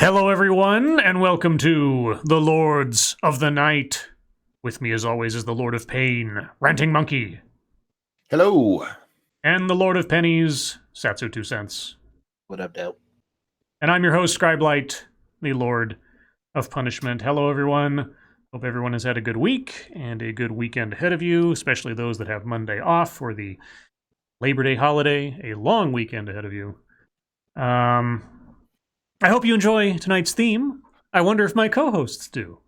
Hello, everyone, and welcome to the Lords of the Night. With me, as always, is the Lord of Pain, Ranting Monkey, Hello. and the Lord of Pennies, Satsu 2 cents. What up, Dope? And I'm your host, Scribe, the Lord of Punishment. Hello, everyone. Hope everyone has had a good week and a good weekend ahead of you, especially those that have Monday off for the Labor Day holiday, a long weekend ahead of you. I hope you enjoy tonight's theme. I wonder if my co-hosts do.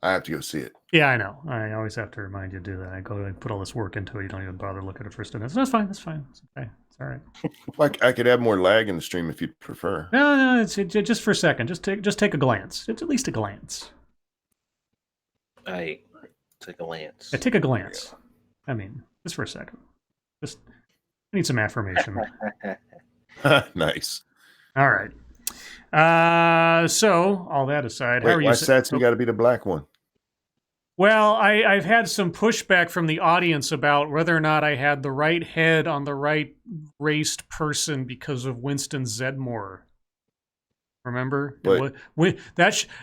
I have to go see it. Yeah, I know. I always have to remind you to do that. I go and put all this work into it. You don't even bother looking at it first. That's fine. That's fine. It's okay. It's all right. Like I could have more lag in the stream if you'd prefer. No, it's just for a second. Just take a glance. It's at least a glance. I take a glance. Take a glance. I mean, just for a second. I need some affirmation. Nice. All right. So all that aside, how are you? Why Satsu got to be the black one? Well, I've had some pushback from the audience about whether or not I had the right head on the right raced person because of Winston Zedmore. Remember?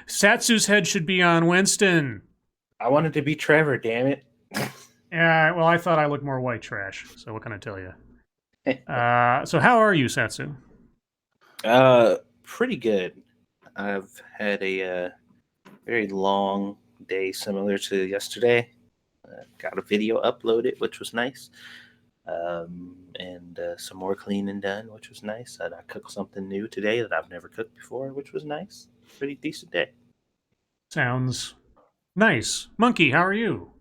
Satsu's head should be on Winston. I wanted to be Trevor, damn it. Yeah, well, I thought I looked more white trash, so what can I tell you? So how are you, Satsu? Pretty good. I've had a very long day similar to yesterday. Got a video uploaded, which was nice. And some more cleaning done, which was nice. I cooked something new today that I've never cooked before, which was nice. Pretty decent day. Sounds nice. Monkey, how are you?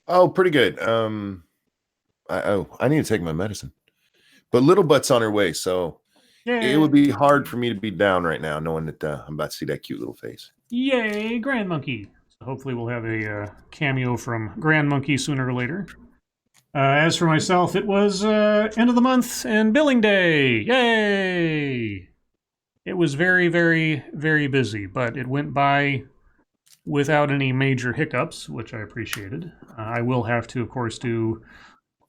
Oh, pretty good. I need to take my medicine. But Little Butt's on her way, so Yay. it would be hard for me to be down right now, knowing that I'm about to see that cute little face. Yay, Grand Monkey. So hopefully we'll have a cameo from Grand Monkey sooner or later. As for myself, it was end of the month and billing day. Yay! It was very, very, very busy, but it went by without any major hiccups, which I appreciated. I will have to, of course, do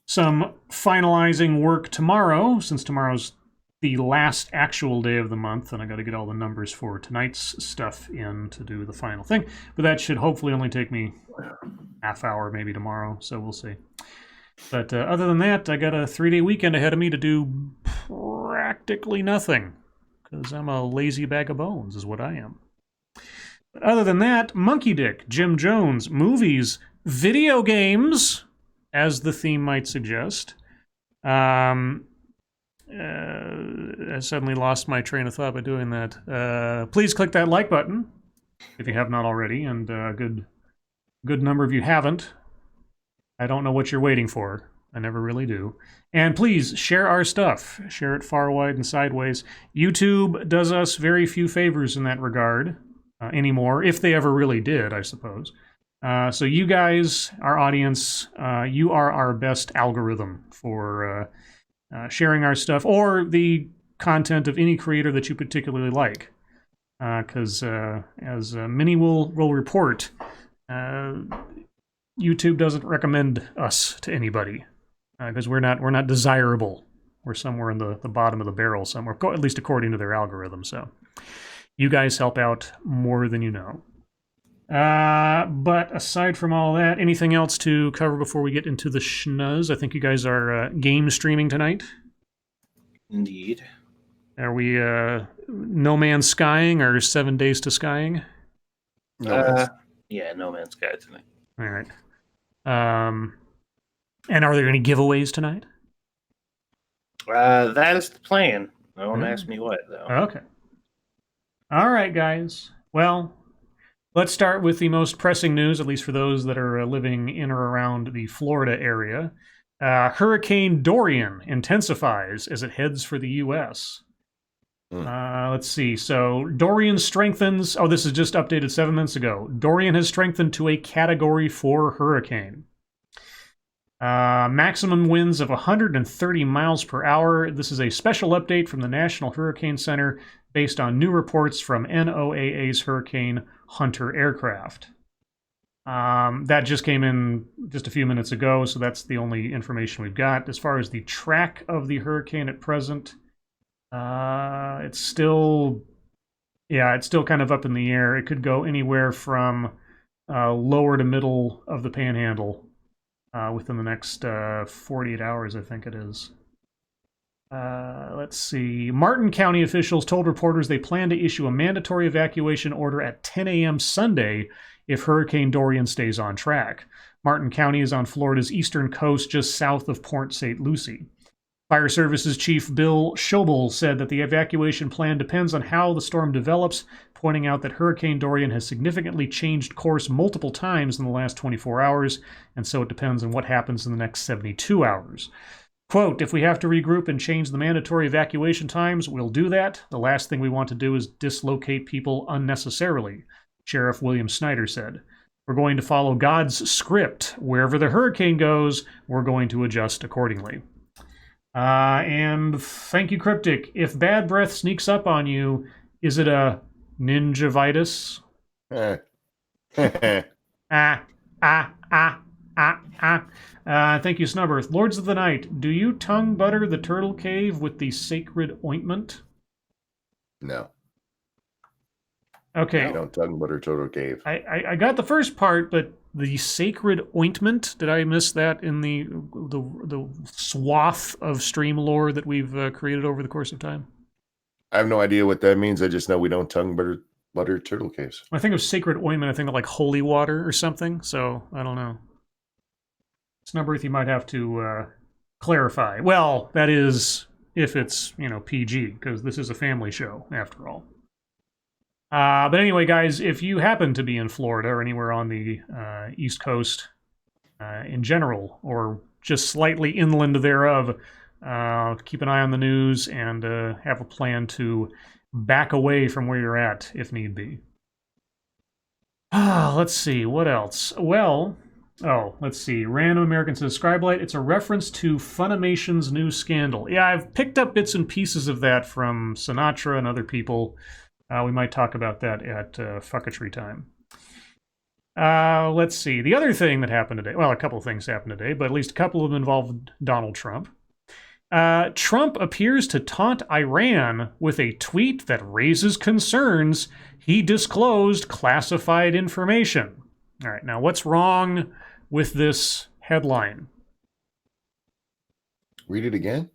some finalizing work tomorrow, since tomorrow's the last actual day of the month, and I got to get all the numbers for tonight's stuff in to do the final thing. But that should hopefully only take me half hour, maybe tomorrow, so we'll see. But other than that, I got a 3-day weekend ahead of me to do practically nothing, because I'm a lazy bag of bones, is what I am. But other than that, Monkey Dick, Jim Jones, movies, video games, as the theme might suggest. I suddenly lost my train of thought by doing that. Please click that like button if you have not already, and a good number of you haven't. I don't know what you're waiting for. I never really do. And please share our stuff. Share it far, wide, and sideways. YouTube does us very few favors in that regard anymore, if they ever really did, I suppose. So you guys, our audience, you are our best algorithm for sharing our stuff or the content of any creator that you particularly like. Because as many will report, YouTube doesn't recommend us to anybody because we're not desirable. We're somewhere in the bottom of the barrel somewhere, at least according to their algorithm. So you guys help out more than you know. But aside from all that, anything else to cover before we get into the schnuzz? I think you guys are game streaming tonight. Indeed. Are we No Man's Skying or 7 Days to Skying? Yeah, No Man's Sky tonight. All right. And are there any giveaways tonight? That is the plan. Don't ask me what, though. Okay. All right, guys. Well, let's start with the most pressing news, at least for those that are living in or around the Florida area. Hurricane Dorian intensifies as it heads for the U.S. Let's see. So Dorian strengthens. Oh, this is just updated 7 minutes ago. Dorian has strengthened to a Category 4 hurricane. Maximum winds of 130 miles per hour. This is a special update from the National Hurricane Center based on new reports from NOAA's Hurricane Hunter aircraft. That just came in just a few minutes ago, so that's the only information we've got. As far as the track of the hurricane at present, It's still kind of up in the air. It could go anywhere from lower to middle of the panhandle within the next 48 hours, I think it is. Let's see. Martin County officials told reporters they plan to issue a mandatory evacuation order at 10 a.m. Sunday if Hurricane Dorian stays on track. Martin County is on Florida's eastern coast, just south of Port St. Lucie. Fire Services Chief Bill Schobel said that the evacuation plan depends on how the storm develops, pointing out that Hurricane Dorian has significantly changed course multiple times in the last 24 hours, and so it depends on what happens in the next 72 hours. Quote, if we have to regroup and change the mandatory evacuation times, we'll do that. The last thing we want to do is dislocate people unnecessarily, Sheriff William Snyder said. We're going to follow God's script. Wherever the hurricane goes, we're going to adjust accordingly. And thank you, Cryptic. If bad breath sneaks up on you, is it a ninja-vitis? Thank you, Snubbirth. Lords of the Night, do you tongue butter the turtle cave with the sacred ointment? No. Okay. I don't tongue butter turtle cave. I got the first part, but the sacred ointment, did I miss that in the swath of stream lore that we've created over the course of time? I have no idea what that means. I just know we don't tongue butter turtle caves. When I think of sacred ointment, I think of like holy water or something, so I don't know. Snubberth, you might have to clarify. Well, that is if it's, PG, because this is a family show, after all. But anyway, guys, if you happen to be in Florida or anywhere on the East Coast in general, or just slightly inland thereof, keep an eye on the news and have a plan to back away from where you're at if need be. Let's see, what else? Well, let's see. Random American says, Scribe Light, it's a reference to Funimation's new scandal. Yeah, I've picked up bits and pieces of that from Sinatra and other people. We might talk about that at Fucketry time. Let's see. The other thing that happened today, well, a couple of things happened today, but at least a couple of them involved Donald Trump. Trump appears to taunt Iran with a tweet that raises concerns he disclosed classified information. All right, now what's wrong with this headline? Read it again.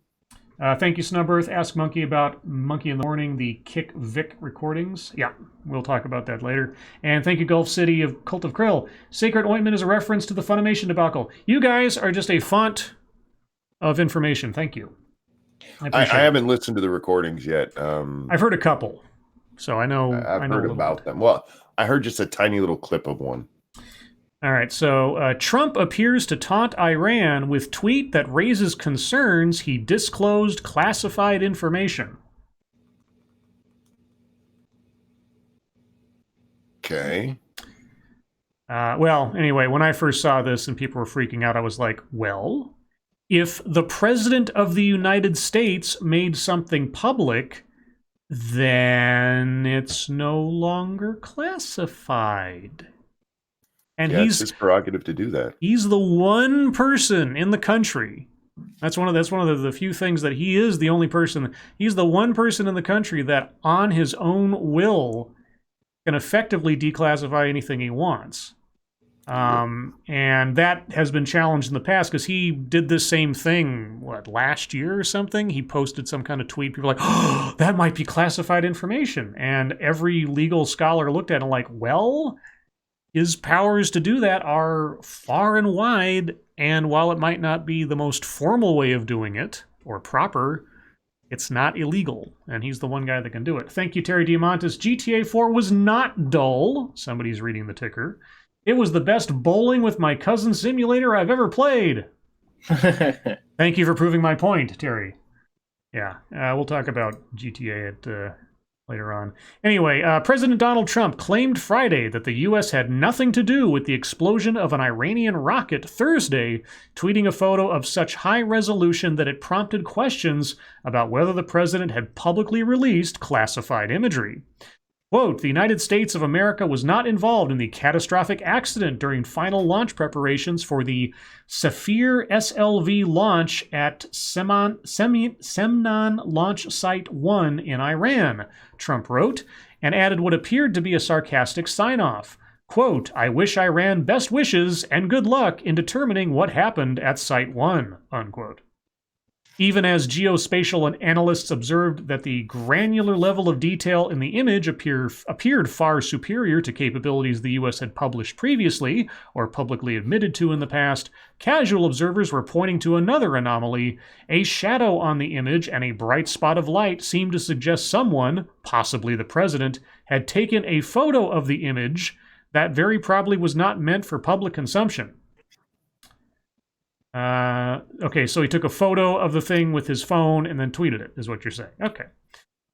Thank you, Snubbirth. Ask Monkey about Monkey in the Morning, the Kick Vic recordings. Yeah, we'll talk about that later. And thank you, Gulf City of Cult of Krill. Sacred Ointment is a reference to the Funimation debacle. You guys are just a font of information. Thank you. I haven't listened to the recordings yet. I've heard a couple, so I know. I've heard about them. Well, I heard just a tiny little clip of one. All right, so Trump appears to taunt Iran with tweet that raises concerns he disclosed classified information. Okay. Well, anyway, when I first saw this and people were freaking out, I was like, well, if the President of the United States made something public, then it's no longer classified. And yeah, it's his prerogative to do that. He's the one person in the country. That's one of the few things that he is the only person. He's the one person in the country that, on his own will, can effectively declassify anything he wants. And that has been challenged in the past because he did this same thing, last year or something? He posted some kind of tweet. People were like, oh, that might be classified information. And every legal scholar looked at it like, well, his powers to do that are far and wide, and while it might not be the most formal way of doing it, or proper, it's not illegal, and he's the one guy that can do it. Thank you, Terry Diamantis. GTA 4 was not dull. Somebody's reading the ticker. It was the best bowling with my cousin simulator I've ever played. Thank you for proving my point, Terry. Yeah, we'll talk about GTA at later on. Anyway, President Donald Trump claimed Friday that the U.S. had nothing to do with the explosion of an Iranian rocket Thursday, tweeting a photo of such high resolution that it prompted questions about whether the president had publicly released classified imagery. Quote, the United States of America was not involved in the catastrophic accident during final launch preparations for the Saphir SLV launch at Semnan Launch Site 1 in Iran, Trump wrote, and added what appeared to be a sarcastic sign-off. Quote, I wish Iran best wishes and good luck in determining what happened at Site 1, unquote. Even as geospatial analysts observed that the granular level of detail in the image appeared far superior to capabilities the U.S. had published previously or publicly admitted to in the past, casual observers were pointing to another anomaly. A shadow on the image and a bright spot of light seemed to suggest someone, possibly the president, had taken a photo of the image that very probably was not meant for public consumption. Okay, so he took a photo of the thing with his phone and then tweeted it, is what you're saying. Okay.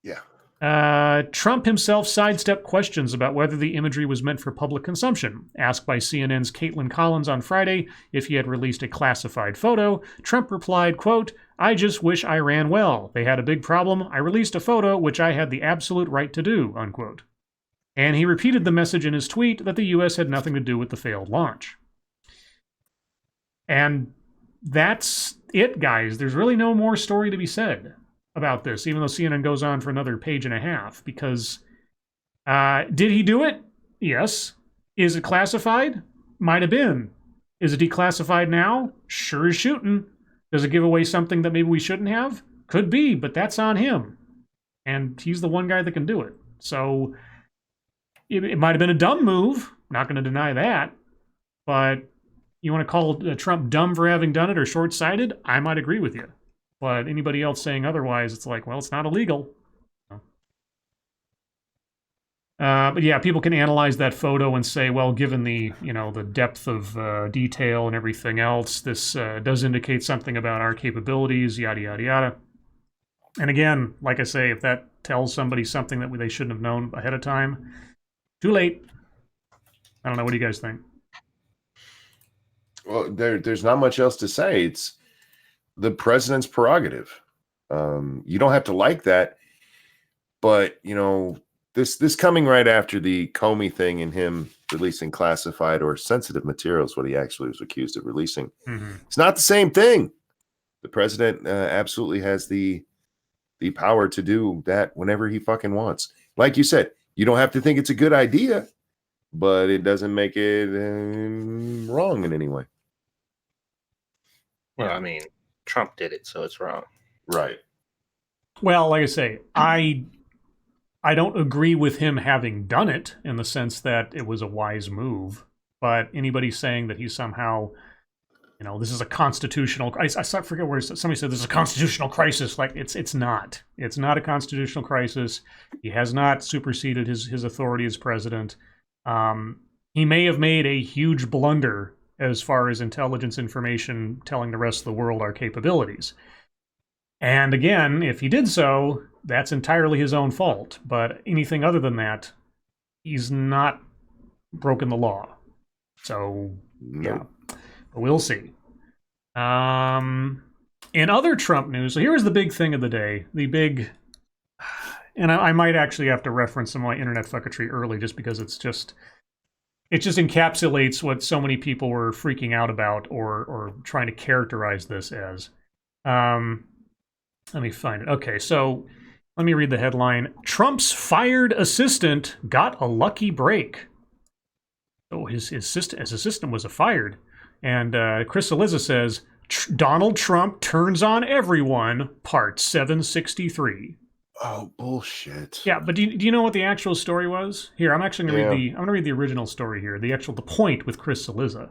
Yeah. Trump himself sidestepped questions about whether the imagery was meant for public consumption. Asked by CNN's Caitlin Collins on Friday if he had released a classified photo, Trump replied, quote, I just wish I ran well. They had a big problem. I released a photo, which I had the absolute right to do, unquote. And he repeated the message in his tweet that the U.S. had nothing to do with the failed launch. And that's it, guys. There's really no more story to be said about this, even though CNN goes on for another page and a half, because did he do it? Yes. Is it classified? Might have been. Is it declassified now? Sure as shooting. Does it give away something that maybe we shouldn't have? Could be, but that's on him. And he's the one guy that can do it. So it might have been a dumb move. Not going to deny that. But you want to call Trump dumb for having done it or short-sighted? I might agree with you. But anybody else saying otherwise, it's like, well, it's not illegal. But yeah, people can analyze that photo and say, well, given the, the depth of detail and everything else, this does indicate something about our capabilities, yada, yada, yada. And again, like I say, if that tells somebody something that they shouldn't have known ahead of time, too late. I don't know. What do you guys think? Well, there's not much else to say. It's the president's prerogative. You don't have to like that, but this coming right after the Comey thing and him releasing classified or sensitive materials, what he actually was accused of releasing. Mm-hmm. It's not the same thing. The president absolutely has the power to do that whenever he fucking wants. Like you said, you don't have to think it's a good idea, but it doesn't make it wrong in any way. Well, I mean, Trump did it, so it's wrong. Right. Well, like I say, I don't agree with him having done it in the sense that it was a wise move. But anybody saying that he's somehow, this is a constitutional crisis. I forget where somebody said this is a constitutional crisis. Like, it's not. It's not a constitutional crisis. He has not superseded his authority as president. He may have made a huge blunder as far as intelligence information telling the rest of the world our capabilities. And again, if he did so, that's entirely his own fault. But anything other than that, he's not broken the law. So, yeah, but we'll see. In other Trump news, so here's the big thing of the day. And I might actually have to reference some of my internet fucketry early just because it just encapsulates what so many people were freaking out about or trying to characterize this as. Let me find it. Okay, so let me read the headline. Trump's fired assistant got a lucky break. Oh, his assistant was fired. And Chris Eliza says, Donald Trump turns on everyone, part 763. Oh, bullshit. Yeah, but do you know what the actual story was? Here, I'm actually going to read the original story here. The point with Chris Eliza.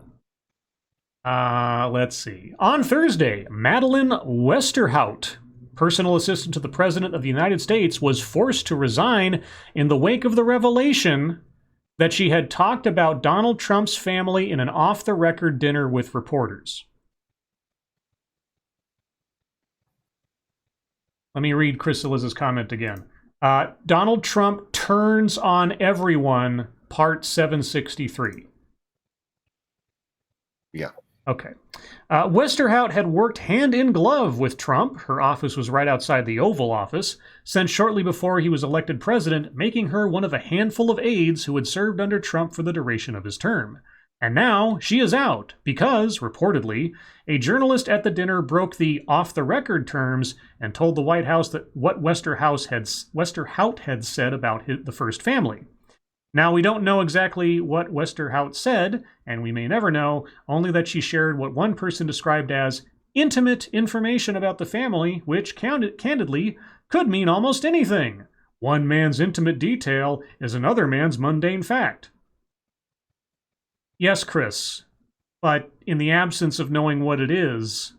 Let's see. On Thursday, Madeleine Westerhout, personal assistant to the President of the United States, was forced to resign in the wake of the revelation that she had talked about Donald Trump's family in an off-the-record dinner with reporters. Let me read Chris Eliza's comment again. Donald Trump turns on everyone, part 763. Yeah. Okay. Westerhout had worked hand in glove with Trump. Her office was right outside the Oval Office, since shortly before he was elected president, making her one of a handful of aides who had served under Trump for the duration of his term. And now she is out because, reportedly, a journalist at the dinner broke the off-the-record terms and told the White House that what Westerhout had said about the first family. Now, we don't know exactly what Westerhout said, and we may never know, only that she shared what one person described as intimate information about the family, which, candidly, could mean almost anything. One man's intimate detail is another man's mundane fact. Yes, Chris, but in the absence of knowing what it is,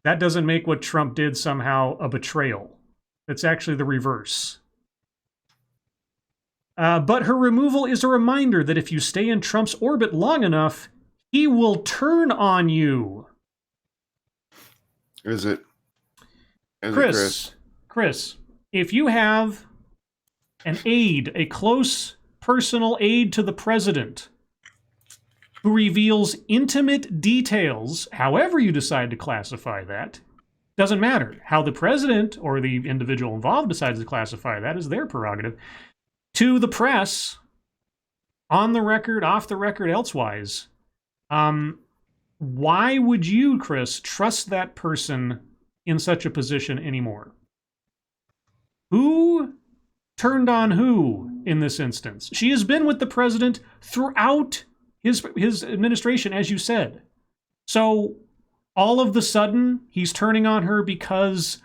that doesn't make what Trump did somehow a betrayal. It's actually the reverse. But her removal is a reminder that if you stay in Trump's orbit long enough, he will turn on you. Is it? Chris, if you have an aide, a close personal aide to the president, who reveals intimate details, however you decide to classify that, doesn't matter. How the president or the individual involved decides to classify that is their prerogative. To the press, on the record, off the record, elsewise, why would you, Chris, trust that person in such a position anymore? Who turned on who in this instance? She has been with the president throughout his administration, as you said. So all of the sudden, he's turning on her because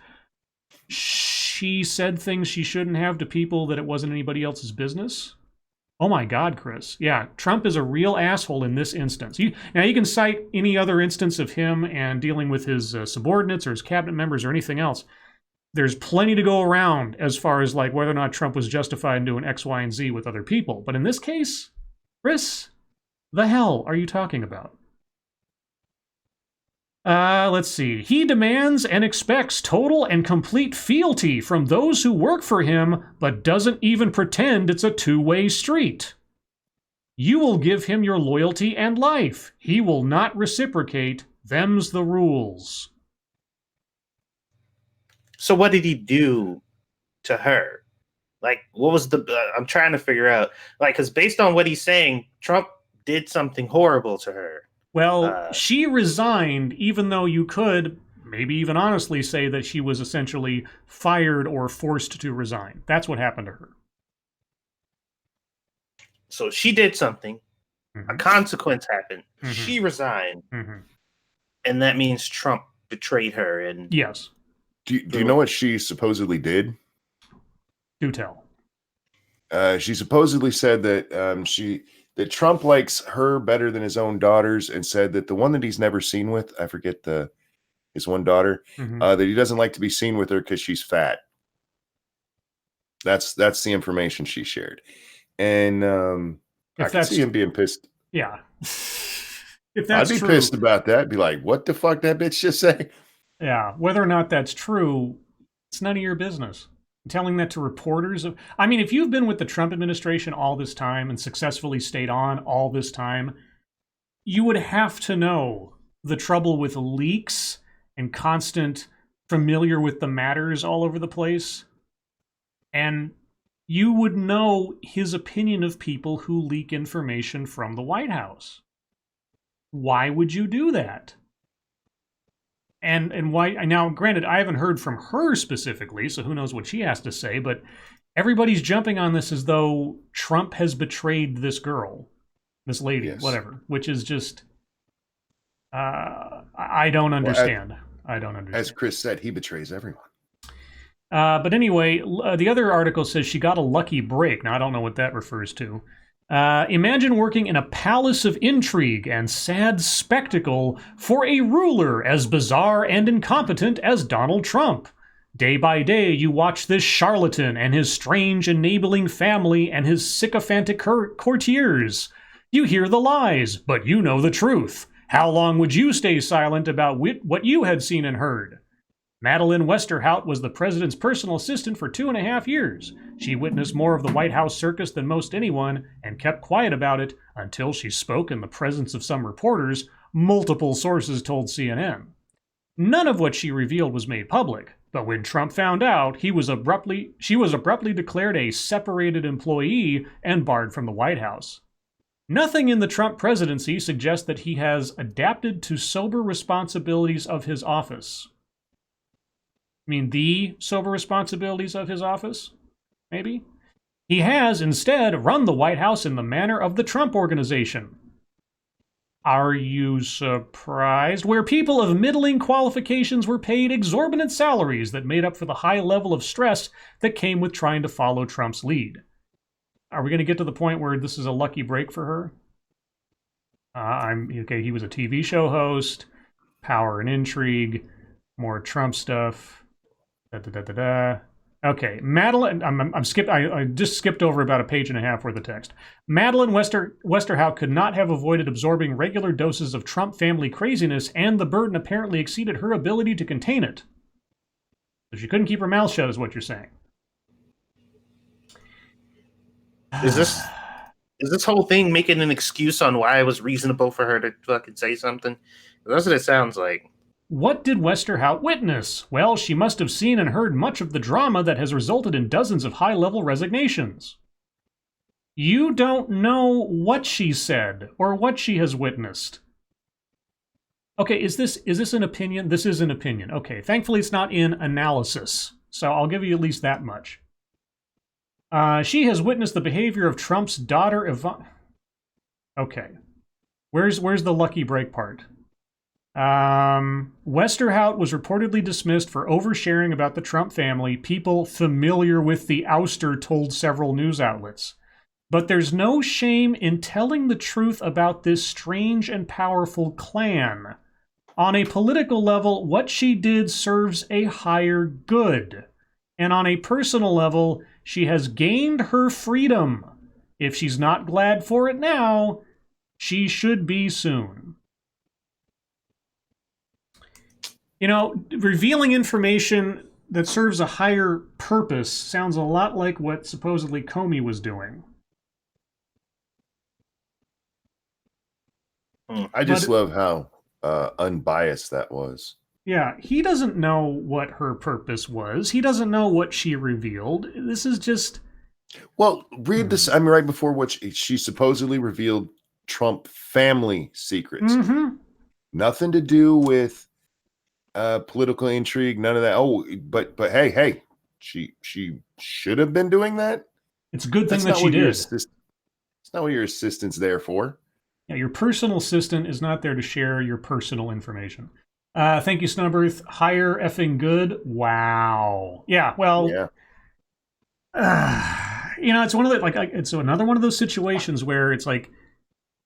she said things she shouldn't have to people that it wasn't anybody else's business? Oh my God, Chris. Yeah, Trump is a real asshole in this instance. Now, you can cite any other instance of him and dealing with his subordinates or his cabinet members or anything else. There's plenty to go around as far as like whether or not Trump was justified in doing X, Y, and Z with other people. But in this case, Chris, the hell are you talking about? Let's see. He demands and expects total and complete fealty from those who work for him, but doesn't even pretend it's a two-way street. You will give him your loyalty and life. He will not reciprocate. Them's the rules. So what did he do to her? Like, what was the... I'm trying to figure out. Like, because based on what he's saying, Trump did something horrible to her. Well, she resigned, even though you could maybe even honestly say that she was essentially fired or forced to resign. That's what happened to her. So she did something. Mm-hmm. A consequence happened. Mm-hmm. She resigned. Mm-hmm. And that means Trump betrayed her. And yes. Do you know what she supposedly did? Do tell. She supposedly said that that Trump likes her better than his own daughters, and said that the one that he's never seen with, I forget his one daughter, mm-hmm. That he doesn't like to be seen with her because she's fat. That's the information she shared, and I can see him being pissed. Yeah, if that's I'd be true, pissed about that. Be like, what the fuck that bitch just say? Yeah, whether or not that's true, it's none of your business. Telling that to reporters. I mean, if you've been with the Trump administration all this time and successfully stayed on all this time, you would have to know the trouble with leaks and constant familiar with the matters all over the place. And you would know his opinion of people who leak information from the White House. Why would you do that? And why? Now, granted, I haven't heard from her specifically, so who knows what she has to say, but everybody's jumping on this as though Trump has betrayed this girl, this lady, yes. Whatever, which is just, I don't understand. Well, I don't understand. As Chris said, he betrays everyone. But anyway, the other article says she got a lucky break. Now, I don't know what that refers to. Imagine working in a palace of intrigue and sad spectacle for a ruler as bizarre and incompetent as Donald Trump. Day by day, you watch this charlatan and his strange enabling family and his sycophantic courtiers. You hear the lies, but you know the truth. How long would you stay silent about what you had seen and heard? Madeleine Westerhout was the president's personal assistant for 2.5 years. She witnessed more of the White House circus than most anyone and kept quiet about it until she spoke in the presence of some reporters multiple sources told CNN. None of what she revealed was made public, but when Trump found out, she was abruptly declared a separated employee and barred from the White House. Nothing in the Trump presidency suggests that he has adapted to sober responsibilities of his office. I mean, the sober responsibilities of his office? Maybe? He has, instead, run the White House in the manner of the Trump Organization. Are you surprised? Where people of middling qualifications were paid exorbitant salaries that made up for the high level of stress that came with trying to follow Trump's lead. Are we going to get to the point where this is a lucky break for her? He was a TV show host, Power and Intrigue, more Trump stuff. Okay, Madeline. I just skipped over about a page and a half worth of text. Madeline Westerhout could not have avoided absorbing regular doses of Trump family craziness, and the burden apparently exceeded her ability to contain it. So she couldn't keep her mouth shut, is what you're saying. Is this whole thing making an excuse on why it was reasonable for her to fucking say something? That's what it sounds like. What did Westerhout witness? Well, she must have seen and heard much of the drama that has resulted in dozens of high-level resignations. You don't know what she said or what she has witnessed. Okay, is this an opinion? This is an opinion. Okay, thankfully it's not in analysis, so I'll give you at least that much. She has witnessed the behavior of Trump's daughter, Ivanka. Okay, where's the lucky break part? Westerhout was reportedly dismissed for oversharing about the Trump family. People familiar with the ouster told several news outlets. But there's no shame in telling the truth about this strange and powerful clan. On a political level, what she did serves a higher good. And on a personal level, she has gained her freedom. If she's not glad for it now, she should be soon. You know, revealing information that serves a higher purpose sounds a lot like what supposedly Comey was doing. I just love how unbiased that was. Yeah, he doesn't know what her purpose was. He doesn't know what she revealed. This is just... Well, read this. I mean, right before what she supposedly revealed Trump family secrets. Mm-hmm. Nothing to do with political intrigue, none of that. Oh, but hey, she should have been doing that. It's a good thing that she did. It's not what your assistant's there for. Yeah, your personal assistant is not there to share your personal information. Thank you, Snubberth. Higher effing good. Wow. Yeah. Well. Yeah. It's one of the it's another one of those situations where it's like,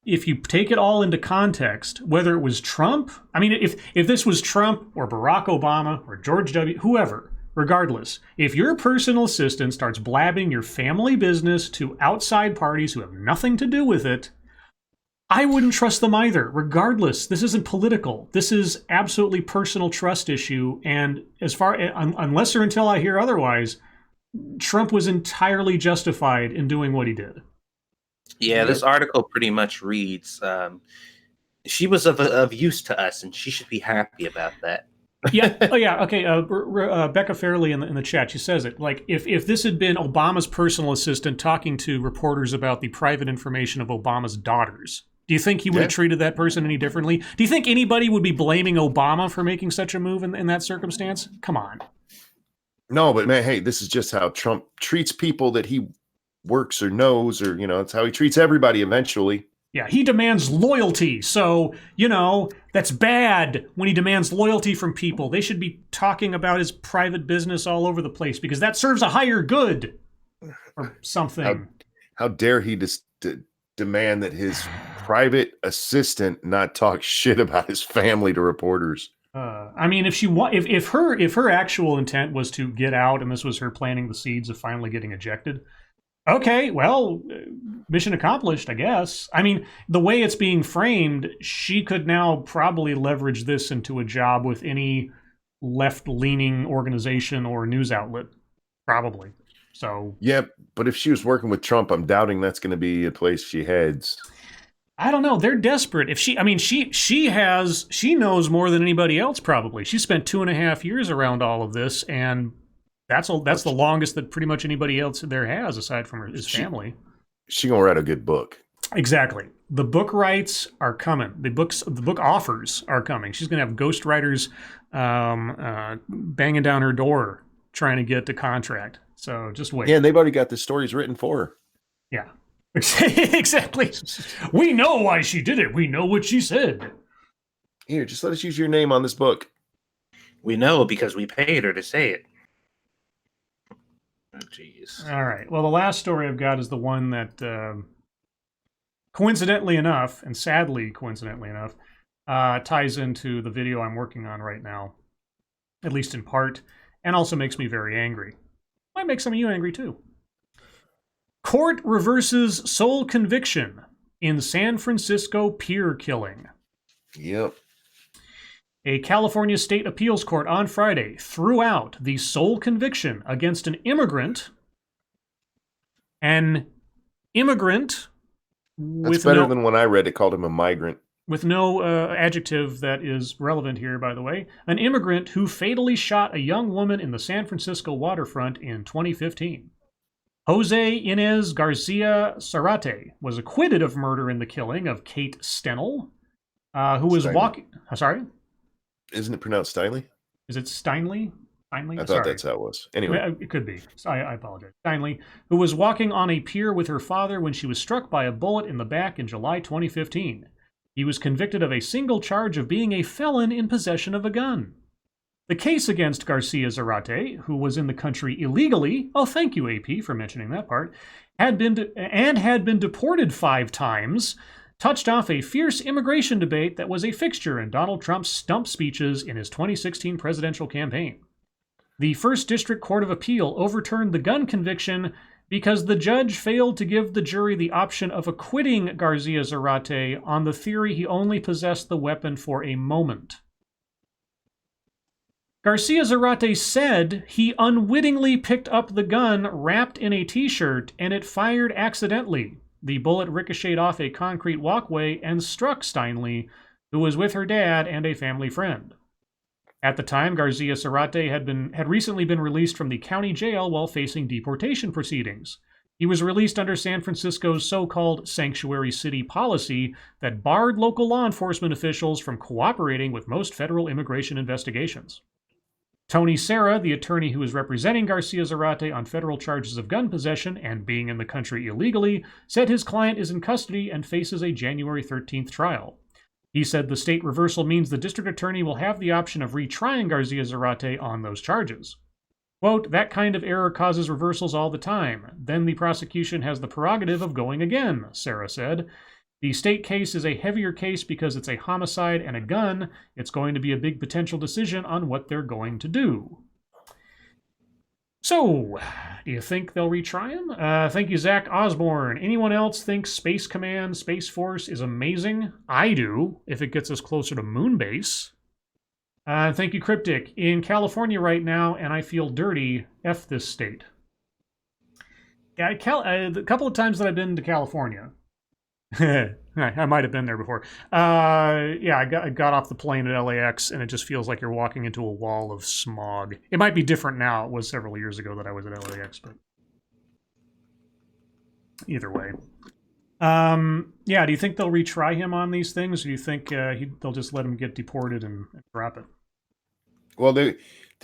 if you take it all into context, whether it was Trump, I mean, if this was Trump or Barack Obama or George W., whoever, regardless, if your personal assistant starts blabbing your family business to outside parties who have nothing to do with it, I wouldn't trust them either, regardless. This isn't political. This is absolutely personal trust issue, and unless or until I hear otherwise, Trump was entirely justified in doing what he did. Yeah, this article pretty much reads, she was of use to us, and she should be happy about that. Yeah. Oh, yeah. Okay. Becca Fairley in the chat, she says it. Like, if this had been Obama's personal assistant talking to reporters about the private information of Obama's daughters, do you think he would have treated that person any differently? Do you think anybody would be blaming Obama for making such a move in that circumstance? Come on. No, but man, hey, this is just how Trump treats people that he works or knows, or it's how he treats everybody eventually. Yeah, he demands loyalty, so that's bad when he demands loyalty from people. They should be talking about his private business all over the place because that serves a higher good or something. How dare he demand that his private assistant not talk shit about his family to reporters? I mean, if her actual intent was to get out and this was her planting the seeds of finally getting ejected, okay, well, mission accomplished, I guess. I mean, the way it's being framed, she could now probably leverage this into a job with any left-leaning organization or news outlet, probably. So yeah, but if she was working with Trump, I'm doubting that's going to be a place she heads. I don't know. They're desperate. If she, I mean, she knows more than anybody else probably. She spent 2.5 years around all of this, and that's the longest that pretty much anybody else there has, aside from his family. She gonna write a good book. Exactly. The book rights are coming. The book offers are coming. She's gonna have ghostwriters banging down her door trying to get the contract. So just wait. Yeah, and they've already got the stories written for her. Yeah. Exactly. We know why she did it. We know what she said. Here, just let us use your name on this book. We know because we paid her to say it. Oh, jeez. All right. Well, the last story I've got is the one that, coincidentally enough, and sadly coincidentally enough, ties into the video I'm working on right now, at least in part, and also makes me very angry. Might make some of you angry too. Court reverses sole conviction in San Francisco pier killing. Yep. A California state appeals court on Friday threw out the sole conviction against an immigrant. An immigrant That's better than when I read it, called him a migrant. With no adjective that is relevant here, by the way. An immigrant who fatally shot a young woman in the San Francisco waterfront in 2015. Jose Inez Garcia Zarate was acquitted of murder in the killing of Kate Stennell, who was walking... Sorry? Isn't it pronounced Steinley? Is it Steinley? Steinley? I thought that's how it was. Anyway. It could be. I apologize. Steinley, who was walking on a pier with her father when she was struck by a bullet in the back in July 2015. He was convicted of a single charge of being a felon in possession of a gun. The case against Garcia Zarate, who was in the country illegally, oh, thank you, AP, for mentioning that part, had been deported 5 times, touched off a fierce immigration debate that was a fixture in Donald Trump's stump speeches in his 2016 presidential campaign. The First District Court of Appeal overturned the gun conviction because the judge failed to give the jury the option of acquitting Garcia Zarate on the theory he only possessed the weapon for a moment. Garcia Zarate said he unwittingly picked up the gun wrapped in a t-shirt and it fired accidentally. The bullet ricocheted off a concrete walkway and struck Steinley, who was with her dad and a family friend. At the time, Garcia Zarate had recently been released from the county jail while facing deportation proceedings. He was released under San Francisco's so-called sanctuary city policy that barred local law enforcement officials from cooperating with most federal immigration investigations. Tony Serra, the attorney who is representing Garcia Zarate on federal charges of gun possession and being in the country illegally, said his client is in custody and faces a January 13th trial. He said the state reversal means the district attorney will have the option of retrying Garcia Zarate on those charges. Quote, that kind of error causes reversals all the time. Then the prosecution has the prerogative of going again, Serra said. The state case is a heavier case because it's a homicide and a gun. It's going to be a big potential decision on what they're going to do. So, do you think they'll retry him? Thank you, Zach Osborne. Anyone else think Space Command, Space Force is amazing? I do, if it gets us closer to Moonbase. Thank you, Cryptic. In California right now, and I feel dirty. F this state. Yeah, a couple of times that I've been to California, I might have been there before. Yeah, I got off the plane at LAX, and it just feels like you're walking into a wall of smog. It might be different now. It was several years ago that I was at LAX, but either way. Yeah, do you think they'll retry him on these things, or do you think they'll just let him get deported and drop it? Well, the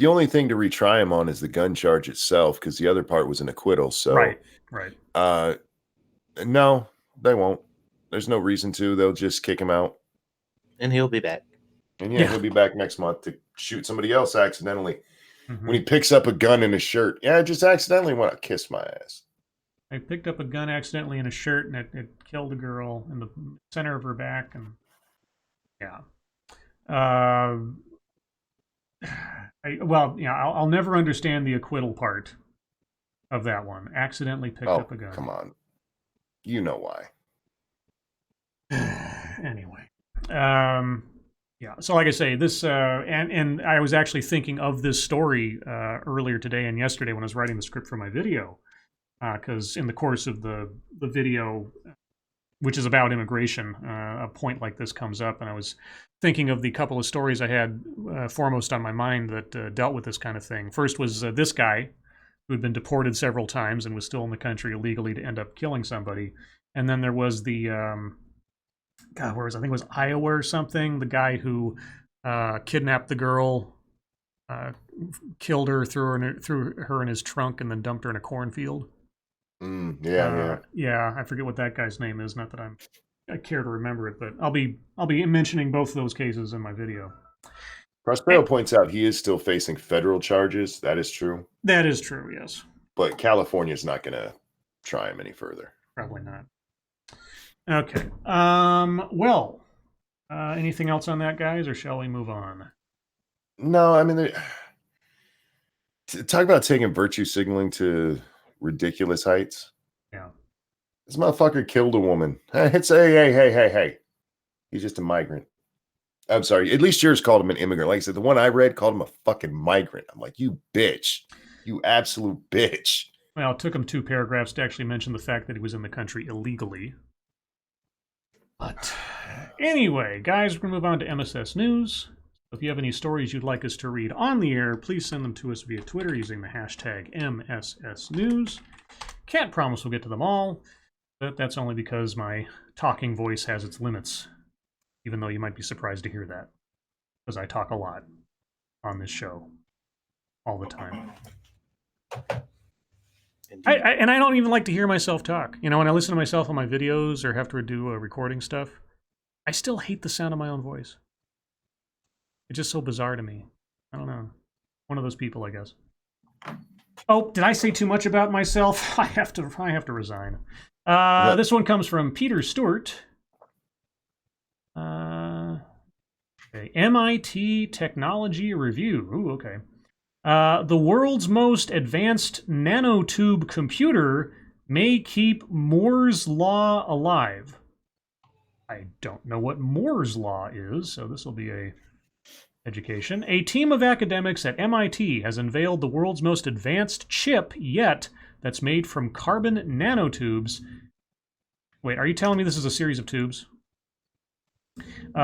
only thing to retry him on is the gun charge itself, because the other part was an acquittal. So, right. No, they won't. There's no reason to. They'll just kick him out. And he'll be back. And yeah, he'll be back next month to shoot somebody else accidentally. Mm-hmm. When he picks up a gun in his shirt. Yeah, just accidentally want to kiss my ass. I picked up a gun accidentally in a shirt, and it killed a girl in the center of her back. And yeah. I'll never understand the acquittal part of that one. Accidentally picked up a gun. Come on. You know why. Anyway, yeah. So, like I say, this and I was actually thinking of this story earlier today and yesterday when I was writing the script for my video, because in the course of the video, which is about immigration. A point like this comes up, and I was thinking of the couple of stories I had foremost on my mind that dealt with this kind of thing. First was this guy who had been deported several times and was still in the country illegally to end up killing somebody. And then there was the, God, where was I think it was Iowa or something, the guy who kidnapped the girl, killed her, threw her in his trunk, and then dumped her in a cornfield. Yeah, I forget what that guy's name is. Not that I care to remember it, but I'll be mentioning both of those cases in my video. Prospero points out he is still facing federal charges. That is true. That is true, yes. But California's not going to try him any further. Probably not. Okay. Well, anything else on that, guys, or shall we move on? No, I mean, talk about taking virtue signaling to ridiculous heights. Yeah. This motherfucker killed a woman. It's hey. He's just a migrant. I'm sorry. At least yours called him an immigrant. Like I said, the one I read called him a fucking migrant. I'm like, you bitch. You absolute bitch. Well, it took him 2 paragraphs to actually mention the fact that he was in the country illegally. But anyway, guys, we're going to move on to MSS News. If you have any stories you'd like us to read on the air, please send them to us via Twitter using the hashtag MSSNews. Can't promise we'll get to them all, but that's only because my talking voice has its limits, even though you might be surprised to hear that, because I talk a lot on this show all the time. And I don't even like to hear myself talk. You know, when I listen to myself on my videos or have to do recording stuff, I still hate the sound of my own voice. It's just so bizarre to me. I don't know. One of those people, I guess. Oh, did I say too much about myself? I have to resign. This one comes from Peter Stewart. Okay. MIT Technology Review. Ooh, okay. The world's most advanced nanotube computer may keep Moore's Law alive. I don't know what Moore's Law is, so this will be a education. A team of academics at MIT has unveiled the world's most advanced chip yet that's made from carbon nanotubes. Wait, are you telling me this is a series of tubes?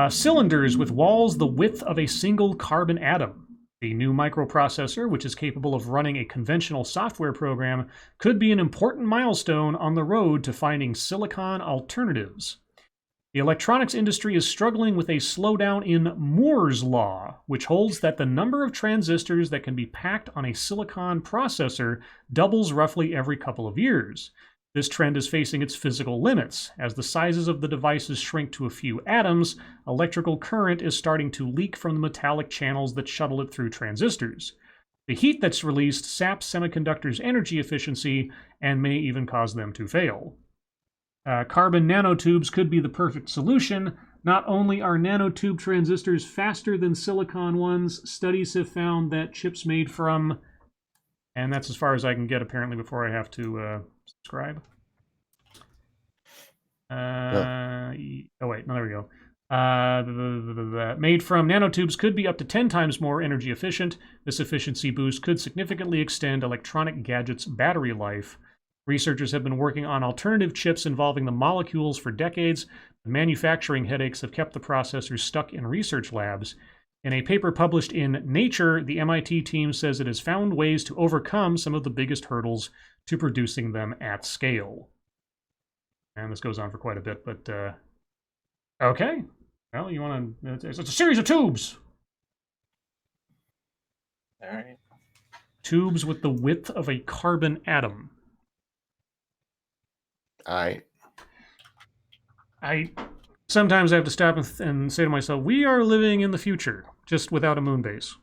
Cylinders with walls the width of a single carbon atom. The new microprocessor, which is capable of running a conventional software program, could be an important milestone on the road to finding silicon alternatives. The electronics industry is struggling with a slowdown in Moore's Law, which holds that the number of transistors that can be packed on a silicon processor doubles roughly every couple of years. This trend is facing its physical limits. As the sizes of the devices shrink to a few atoms, electrical current is starting to leak from the metallic channels that shuttle it through transistors. The heat that's released saps semiconductors' energy efficiency and may even cause them to fail. Carbon nanotubes could be the perfect solution. Not only are nanotube transistors faster than silicon ones, studies have found that chips made from... And that's as far as I can get, apparently, before I have to subscribe. Oh, wait. No, there we go. Made from nanotubes could be up to 10 times more energy efficient. This efficiency boost could significantly extend electronic gadgets' battery life. Researchers have been working on alternative chips involving the molecules for decades. Manufacturing headaches have kept the processors stuck in research labs. In a paper published in Nature, the MIT team says it has found ways to overcome some of the biggest hurdles to producing them at scale. And this goes on for quite a bit, but okay. Well, you want to... It's a series of tubes. All right. Tubes with the width of a carbon atom. I sometimes have to stop and say to myself, we are living in the future, just without a moon base.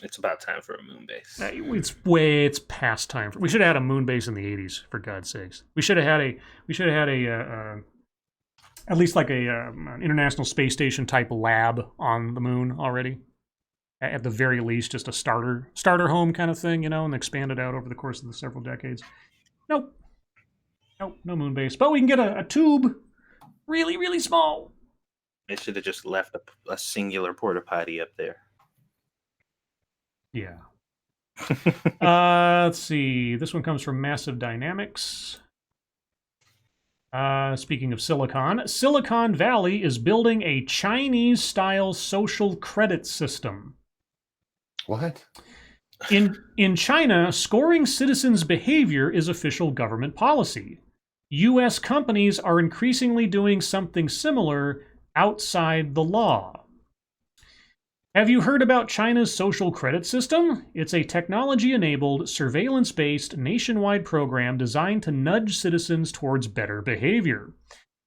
It's about time for a moon base. It's past time. We should have had a moon base in the 80s, for God's sakes. We should have had at least like an International Space Station type lab on the moon already. At the very least, just a starter home kind of thing, and expand it out over the course of the several decades. Nope, no moon base. But we can get a tube, really, really small. They should have just left a singular porta potty up there. Yeah. Let's see. This one comes from Massive Dynamics. Speaking of Silicon, Silicon Valley is building a Chinese-style social credit system. What? In China, scoring citizens' behavior is official government policy. U.S. companies are increasingly doing something similar outside the law. Have you heard about China's social credit system? It's a technology-enabled, surveillance-based, nationwide program designed to nudge citizens towards better behavior.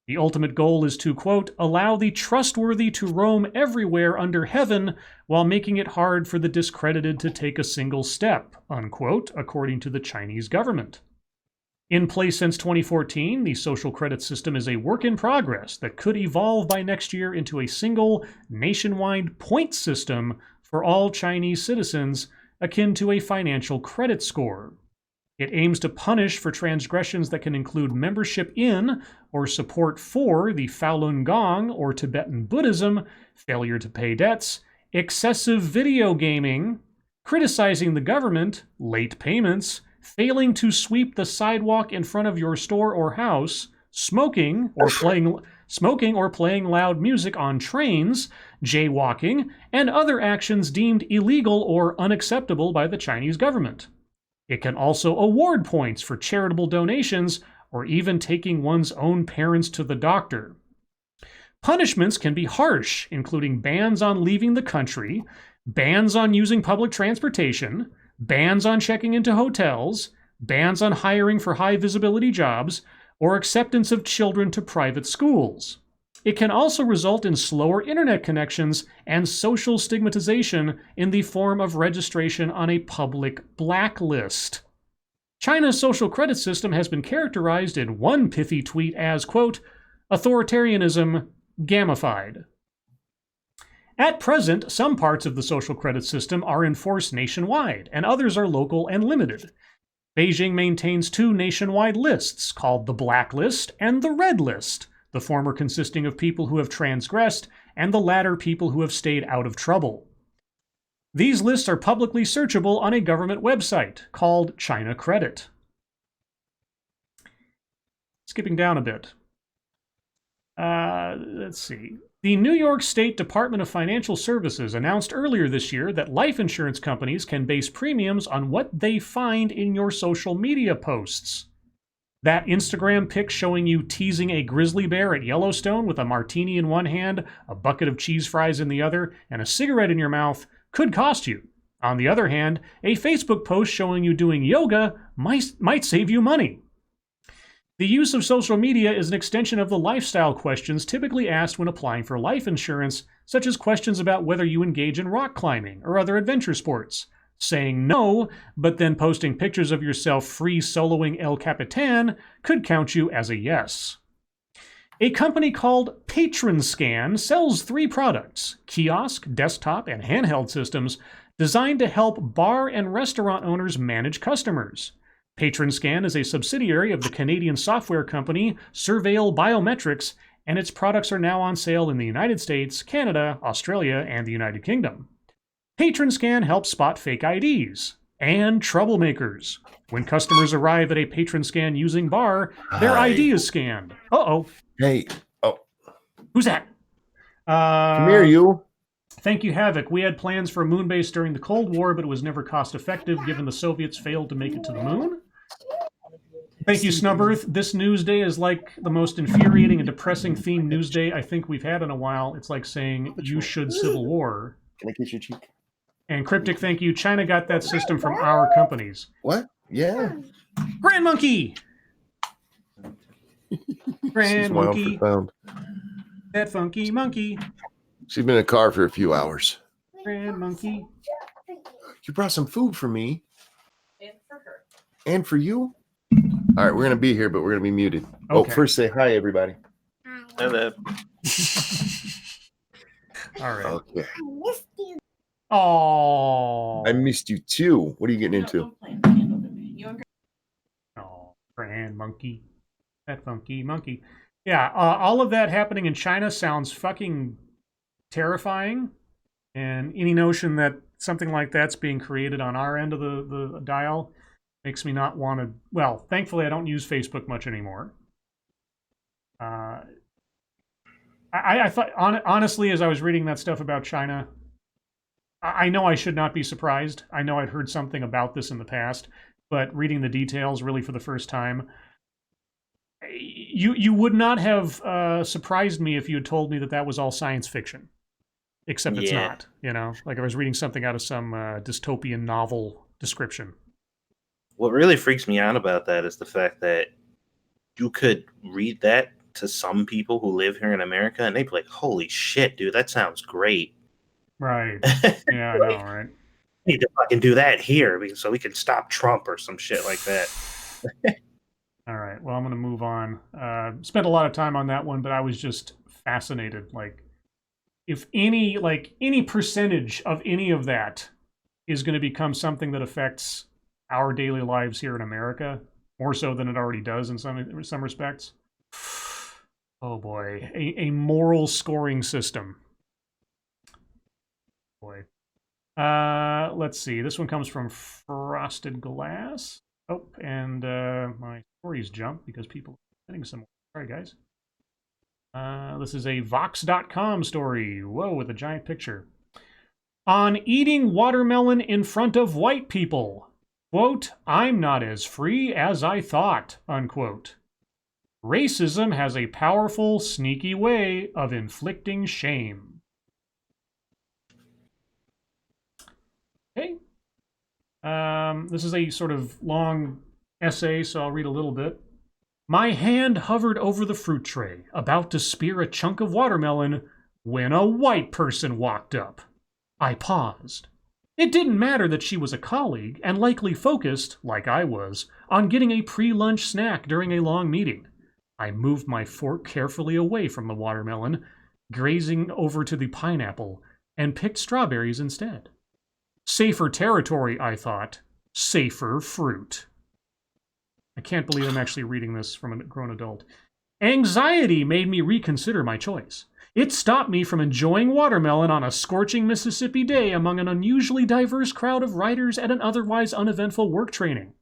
The ultimate goal is to, quote, allow the trustworthy to roam everywhere under heaven while making it hard for the discredited to take a single step, unquote, according to the Chinese government. In place since 2014, the social credit system is a work in progress that could evolve by next year into a single nationwide point system for all Chinese citizens, akin to a financial credit score. It aims to punish for transgressions that can include membership in or support for the Falun Gong or Tibetan Buddhism, failure to pay debts, excessive video gaming, criticizing the government, late payments, failing to sweep the sidewalk in front of your store or house, smoking or playing loud music on trains, jaywalking, and other actions deemed illegal or unacceptable by the Chinese government. It can also award points for charitable donations or even taking one's own parents to the doctor. Punishments can be harsh, including bans on leaving the country, bans on using public transportation, bans on checking into hotels, bans on hiring for high visibility jobs, or acceptance of children to private schools. It can also result in slower internet connections and social stigmatization in the form of registration on a public blacklist. China's social credit system has been characterized in one pithy tweet as, quote, authoritarianism gamified. At present, some parts of the social credit system are enforced nationwide, and others are local and limited. Beijing maintains two nationwide lists, called the Black List and the Red List, the former consisting of people who have transgressed, and the latter people who have stayed out of trouble. These lists are publicly searchable on a government website called China Credit. Skipping down a bit. Let's see. The New York State Department of Financial Services announced earlier this year that life insurance companies can base premiums on what they find in your social media posts. That Instagram pic showing you teasing a grizzly bear at Yellowstone with a martini in one hand, a bucket of cheese fries in the other, and a cigarette in your mouth could cost you. On the other hand, a Facebook post showing you doing yoga might save you money. The use of social media is an extension of the lifestyle questions typically asked when applying for life insurance, such as questions about whether you engage in rock climbing or other adventure sports. Saying no, but then posting pictures of yourself free soloing El Capitan could count you as a yes. A company called PatronScan sells 3 products, kiosk, desktop, and handheld systems, designed to help bar and restaurant owners manage customers. PatronScan is a subsidiary of the Canadian software company Surveil Biometrics, and its products are now on sale in the United States, Canada, Australia, and the United Kingdom. PatronScan helps spot fake IDs and troublemakers. When customers arrive at a PatronScan using bar, their ID is scanned. Uh-oh. Hey. Oh. Who's that? Come here, you. Thank you, Havoc. We had plans for a moon base during the Cold War, but it was never cost-effective given the Soviets failed to make it to the moon. Thank you, Snubbirth. This news day is like the most infuriating and depressing themed news day I think we've had in a while. It's like saying, you should Civil War. Can I kiss your cheek? And Cryptic, thank you. China got that system from our companies. What? Yeah. Grand Monkey! Grand Monkey. That funky monkey. She's been in a car for a few hours. Grand Monkey. You brought some food for me. And for her. And for you? All right, we're going to be here, but we're going to be muted. Okay. Oh, first say hi, everybody. Hello. All right. Okay. Oh. I missed you too. What are you getting into? Oh, Grand Monkey. That funky monkey. Yeah, all of that happening in China sounds fucking terrifying. And any notion that something like that's being created on our end of the dial makes me not want to... Well, thankfully I don't use Facebook much anymore. I thought, honestly, as I was reading that stuff about China, I know I should not be surprised. I know I'd heard something about this in the past, but reading the details really for the first time, you would not have surprised me if you had told me that that was all science fiction. Except it's Yeah. not, you know? Like I was reading something out of some dystopian novel description. What really freaks me out about that is the fact that you could read that to some people who live here in America, and they'd be like, "Holy shit, dude, that sounds great." Right. Yeah, I know, Like, right? need to fucking do that here so we can stop Trump or some shit like that. All right. Well, I'm going to move on. Spent a lot of time on that one, but I was just fascinated. Like, if any percentage of any of that is going to become something that affects our daily lives here in America, more so than it already does in some respects. Oh boy, a moral scoring system. Boy. Let's see. This one comes from Frosted Glass. Oh, and my stories jumped because people are sending some more. Sorry, guys. This is a Vox.com story. Whoa, with a giant picture. On eating watermelon in front of white people. Quote, I'm not as free as I thought, unquote. Racism has a powerful, sneaky way of inflicting shame. Okay. This is a sort of long essay, so I'll read a little bit. My hand hovered over the fruit tray, about to spear a chunk of watermelon, when a white person walked up. I paused. It didn't matter that she was a colleague and likely focused, like I was, on getting a pre-lunch snack during a long meeting. I moved my fork carefully away from the watermelon, grazing over to the pineapple, and picked strawberries instead. Safer territory, I thought. Safer fruit. I can't believe I'm actually reading this from a grown adult. Anxiety made me reconsider my choice. It stopped me from enjoying watermelon on a scorching Mississippi day among an unusually diverse crowd of writers at an otherwise uneventful work training.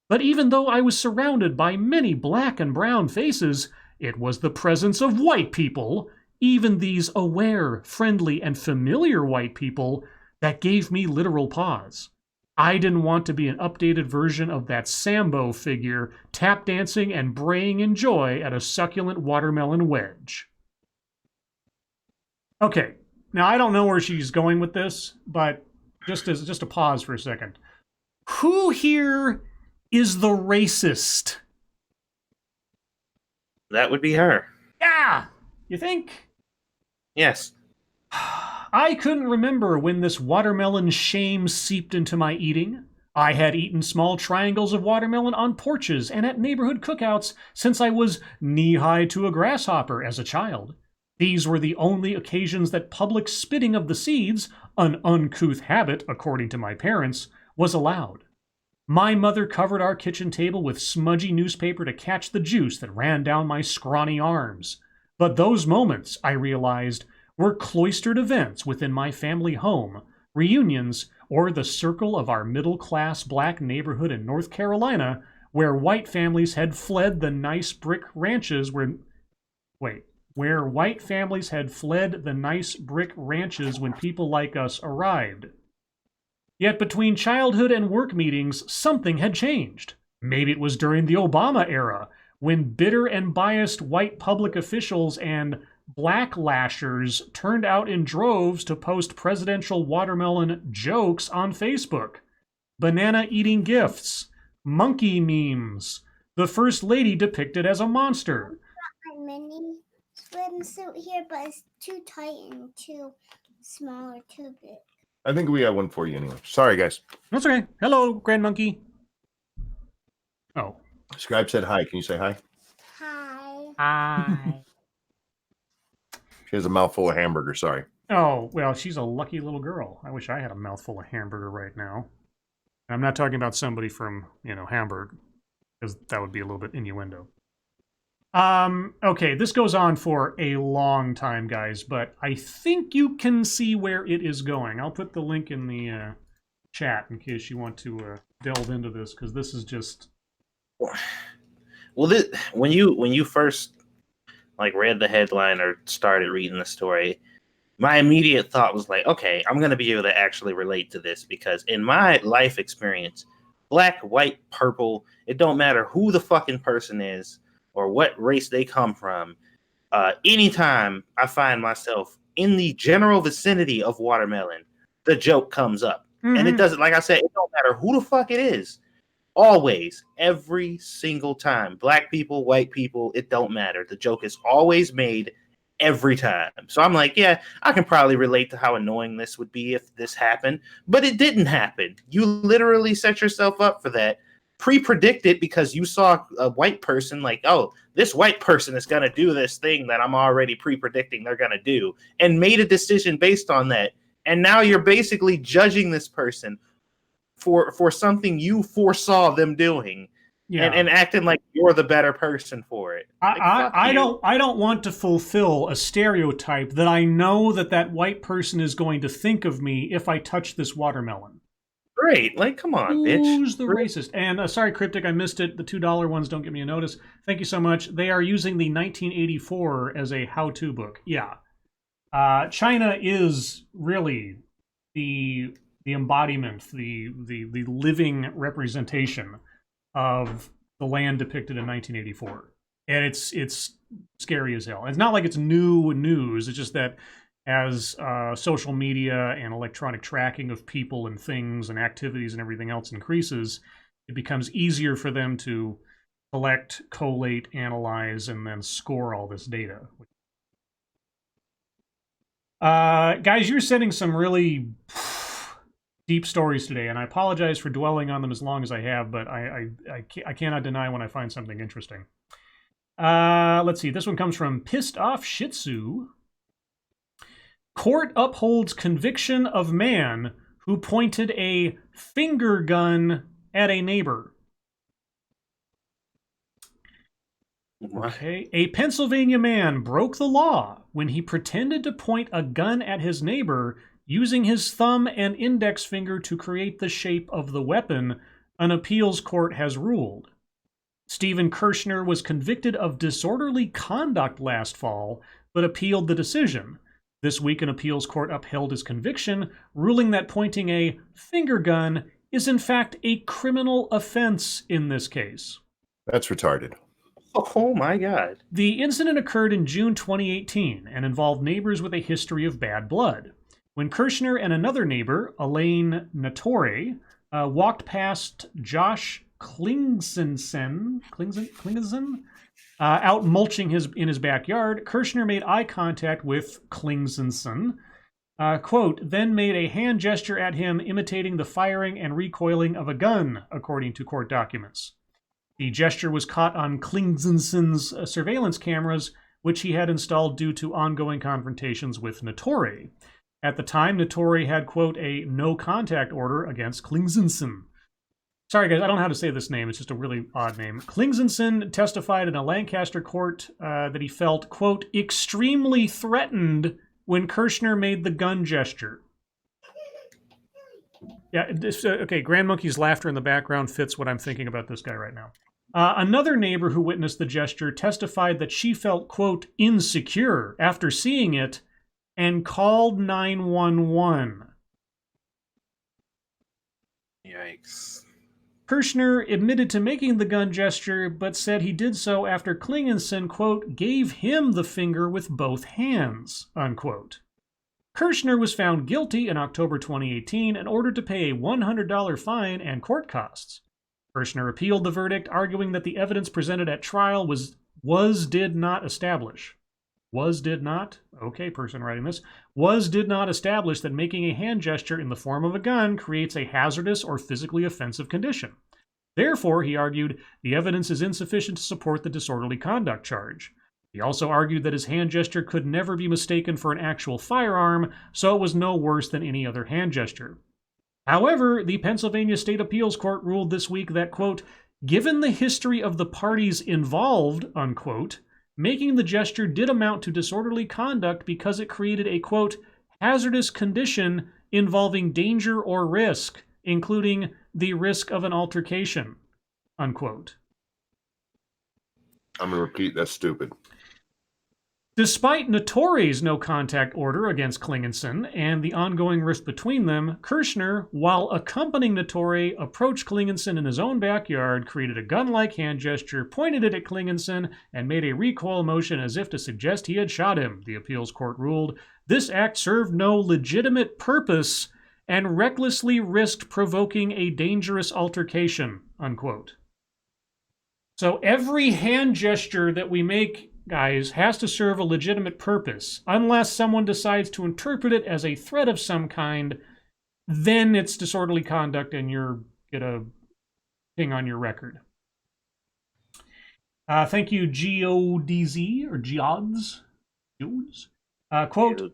But even though I was surrounded by many black and brown faces, it was the presence of white people, even these aware, friendly, and familiar white people, that gave me literal pause. I didn't want to be an updated version of that Sambo figure tap dancing and braying in joy at a succulent watermelon wedge. Okay, now I don't know where she's going with this, but just a pause for a second. Who here is the racist? That would be her. Yeah, you think? Yes. I couldn't remember when this watermelon shame seeped into my eating. I had eaten small triangles of watermelon on porches and at neighborhood cookouts since I was knee-high to a grasshopper as a child. These were the only occasions that public spitting of the seeds, an uncouth habit according to my parents, was allowed. My mother covered our kitchen table with smudgy newspaper to catch the juice that ran down my scrawny arms. But those moments, I realized, were cloistered events within my family home, reunions, or the circle of our middle-class black neighborhood in North Carolina, where white families had fled the nice brick ranches where white families had fled the nice brick ranches when people like us arrived. Yet between childhood and work meetings, something had changed. Maybe it was during the Obama era, when bitter and biased white public officials and blacklashers turned out in droves to post presidential watermelon jokes on Facebook. Banana-eating gifts, monkey memes, the first lady depicted as a monster. My mini swimsuit here, but it's too tight and too small or too big. I think we have one for you anyway. Sorry, guys. That's okay. Hello, Grand Monkey. Oh. Scribe said hi. Can you say hi? Hi. Hi. She has a mouthful of hamburger. Sorry. Oh, well, she's a lucky little girl. I wish I had a mouthful of hamburger right now. I'm not talking about somebody from, Hamburg, because that would be a little bit innuendo. Okay, this goes on for a long time, guys, but I think you can see where it is going. I'll put the link in the chat in case you want to delve into this, because this is just... Well, when you first like read the headline or started reading the story, my immediate thought was like, okay, I'm going to be able to actually relate to this because in my life experience, black, white, purple, it don't matter who the fucking person is or what race they come from. Anytime I find myself in the general vicinity of watermelon, the joke comes up. And it doesn't, like I said, it don't matter who the fuck it is. Always, every single time. Black people, white people, it don't matter. The joke is always made every time. So I'm like, yeah, I can probably relate to how annoying this would be if this happened. But it didn't happen. You literally set yourself up for that. Pre-predict it because you saw a white person like, oh, this white person is going to do this thing that I'm already pre-predicting they're going to do, and made a decision based on that. And now you're basically judging this person for something you foresaw them doing, and acting like you're the better person for it. I don't want to fulfill a stereotype that I know that white person is going to think of me if I touch this watermelon. Great, like come on, bitch. Who's the racist? And sorry, Cryptic, I missed it. The $2 ones don't give me a notice. Thank you so much. They are using the 1984 as a how-to book. Yeah, China is really the embodiment, the living representation of the land depicted in 1984, and it's scary as hell. It's not like it's new news. It's just that as social media and electronic tracking of people and things and activities and everything else increases, it becomes easier for them to collect, collate, analyze, and then score all this data. Guys, you're setting some really deep stories today, and I apologize for dwelling on them as long as I have, but I cannot deny when I find something interesting. Let's see. This one comes from Pissed Off Shih Tzu. Court upholds conviction of man who pointed a finger gun at a neighbor. Okay. A Pennsylvania man broke the law when he pretended to point a gun at his neighbor using his thumb and index finger to create the shape of the weapon, an appeals court has ruled. Stephen Kirshner was convicted of disorderly conduct last fall, but appealed the decision. This week, an appeals court upheld his conviction, ruling that pointing a finger gun is in fact a criminal offense in this case. That's retarded. Oh my God. The incident occurred in June 2018 and involved neighbors with a history of bad blood. When Kirshner and another neighbor, Elaine Natore, walked past Josh Klingsensen out mulching in his backyard, Kirshner made eye contact with Klingsensen, quote, then made a hand gesture at him imitating the firing and recoiling of a gun, according to court documents. The gesture was caught on Klingsensen's surveillance cameras, which he had installed due to ongoing confrontations with Natore. At the time, Natore had, quote, a no-contact order against Klingsensen. Sorry, guys, I don't know how to say this name. It's just a really odd name. Klingsensen testified in a Lancaster court that he felt, quote, extremely threatened when Kirshner made the gun gesture. Yeah, okay, Grand Monkey's laughter in the background fits what I'm thinking about this guy right now. Another neighbor who witnessed the gesture testified that she felt, quote, insecure after seeing it and called 911. Yikes. Kirshner admitted to making the gun gesture, but said he did so after Klingensen, quote, gave him the finger with both hands, unquote. Kirshner was found guilty in October 2018 and ordered to pay a $100 fine and court costs. Kirshner appealed the verdict, arguing that the evidence presented at trial did not establish. Did not? Okay, person writing this. Did not establish that making a hand gesture in the form of a gun creates a hazardous or physically offensive condition. Therefore, he argued, the evidence is insufficient to support the disorderly conduct charge. He also argued that his hand gesture could never be mistaken for an actual firearm, so it was no worse than any other hand gesture. However, the Pennsylvania State Appeals Court ruled this week that, quote, given the history of the parties involved, unquote, making the gesture did amount to disorderly conduct because it created a, quote, hazardous condition involving danger or risk, including the risk of an altercation, unquote. I'm going to repeat, that's stupid. Despite Notori's no-contact order against Klingenson and the ongoing rift between them, Kirshner, while accompanying Notori, approached Klingenson in his own backyard, created a gun-like hand gesture, pointed it at Klingenson, and made a recoil motion as if to suggest he had shot him, the appeals court ruled. This act served no legitimate purpose and recklessly risked provoking a dangerous altercation, unquote. So every hand gesture that we make, guys, has to serve a legitimate purpose. Unless someone decides to interpret it as a threat of some kind, then it's disorderly conduct and you get a ping on your record. Thank you, GODZ, or GODS. Quote,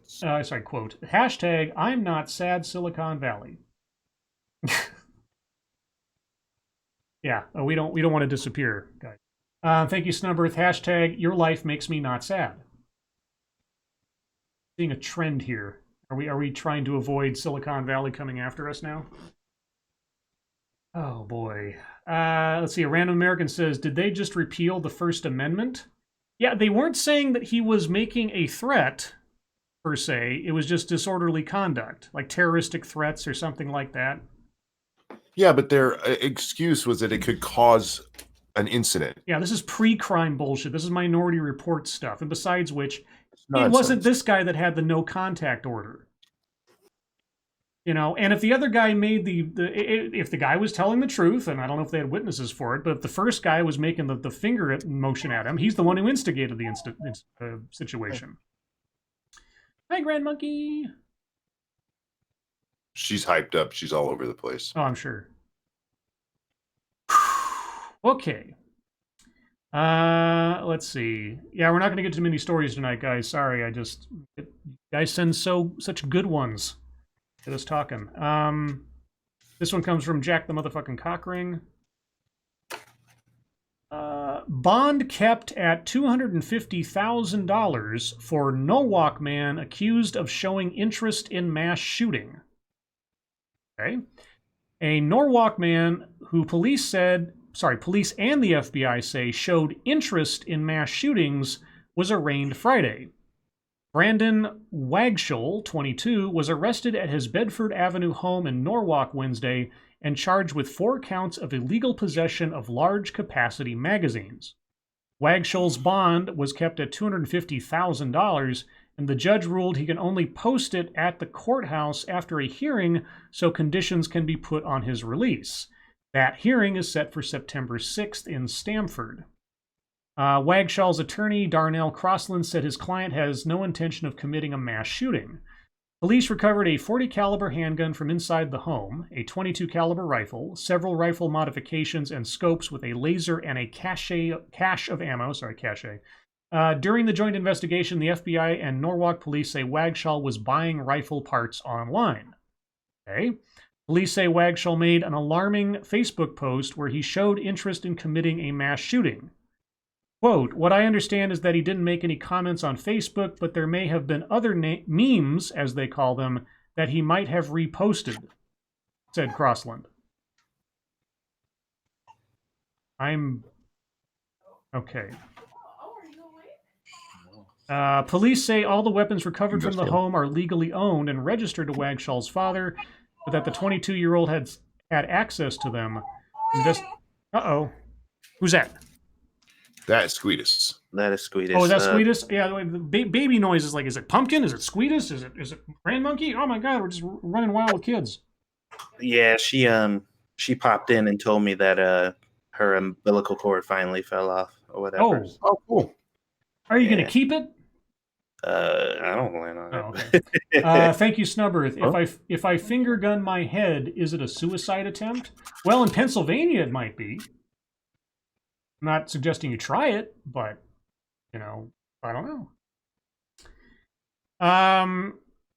quote, hashtag, I'm not sad Silicon Valley. Yeah, we don't want to disappear, guys. Thank you, Snubberth. Hashtag, your life makes me not sad. Seeing a trend here. Are we trying to avoid Silicon Valley coming after us now? Oh, boy. Let's see. A random American says, did they just repeal the First Amendment? Yeah, they weren't saying that he was making a threat, per se. It was just disorderly conduct, like terroristic threats or something like that. Yeah, but their excuse was that it could cause an incident. Yeah, this is pre-crime bullshit. This is Minority Report stuff. And besides which, Nonsense. it wasn't this guy that had the no contact order. You know, and if the other guy made if the guy was telling the truth, and I don't know if they had witnesses for it, but if the first guy was making the finger motion at him, he's the one who instigated the situation. Hi, Grand Monkey. She's hyped up. She's all over the place. Oh, I'm sure. Okay. Let's see. Yeah, we're not going to get too many stories tonight, guys. Sorry, you guys send such good ones. Get us talking. This one comes from Jack the motherfucking Cockring. Bond kept at $250,000 for Norwalk man accused of showing interest in mass shooting. Okay. A Norwalk man who police and the FBI say showed interest in mass shootings was arraigned Friday. Brandon Wagshall, 22, was arrested at his Bedford Avenue home in Norwalk Wednesday and charged with 4 counts of illegal possession of large-capacity magazines. Wagshall's bond was kept at $250,000, and the judge ruled he can only post it at the courthouse after a hearing so conditions can be put on his release. That hearing is set for September 6th in Stamford. Wagshall's attorney, Darnell Crossland, said his client has no intention of committing a mass shooting. Police recovered a .40 caliber handgun from inside the home, a .22 caliber rifle, several rifle modifications and scopes with a laser and a cache of ammo. During the joint investigation, the FBI and Norwalk police say Wagshall was buying rifle parts online. Okay. Police say Wagshall made an alarming Facebook post where he showed interest in committing a mass shooting. Quote, what I understand is that he didn't make any comments on Facebook, but there may have been other memes, as they call them, that he might have reposted, said Crossland. Okay. Police say all the weapons recovered from the home are legally owned and registered to Wagshall's father, but that the 22-year-old had access to them. Uh-oh. Who's that? That is Squeetus. That is Squeetus. Oh, is that Squeetus? Yeah, the baby noise is like, is it Pumpkin? Is it Squeetus? Is it Grand Monkey? Oh my God, we're just running wild with kids. Yeah, she popped in and told me that her umbilical cord finally fell off or whatever. Oh, cool. Are you going to keep it? I don't plan on it. Oh, okay. Thank you, Snubberth. Huh? If I finger gun my head, is it a suicide attempt? Well, in Pennsylvania, it might be. I'm not suggesting you try it, but, you know, I don't know.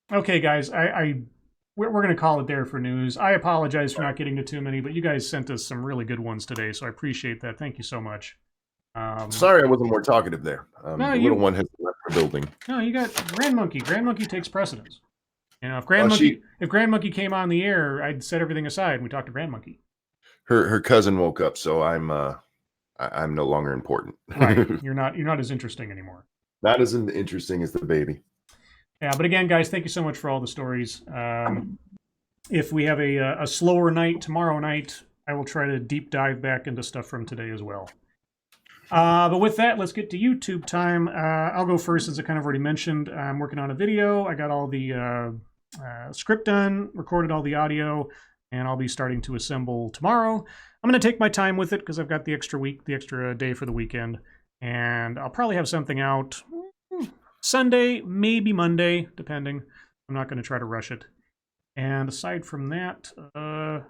Okay, guys, we're going to call it there for news. I apologize for not getting to too many, but you guys sent us some really good ones today, so I appreciate that. Thank you so much. Sorry I wasn't more talkative there. The little one has left the building. No, you got Grand Monkey. Grand Monkey takes precedence. You know, if Grand Monkey came on the air, I'd set everything aside and we talked to Grand Monkey. Her cousin woke up, so I'm no longer important. Right. You're not as interesting anymore. Not as interesting as the baby. Yeah, but again, guys, thank you so much for all the stories. If we have a slower night tomorrow night, I will try to deep dive back into stuff from today as well. But with that, let's get to YouTube time. I'll go first, as I kind of already mentioned. I'm working on a video. I got all the script done, recorded all the audio, and I'll be starting to assemble tomorrow. I'm going to take my time with it because I've got the extra week, the extra day for the weekend, and I'll probably have something out Sunday, maybe Monday, depending. I'm not going to try to rush it. And aside from that, I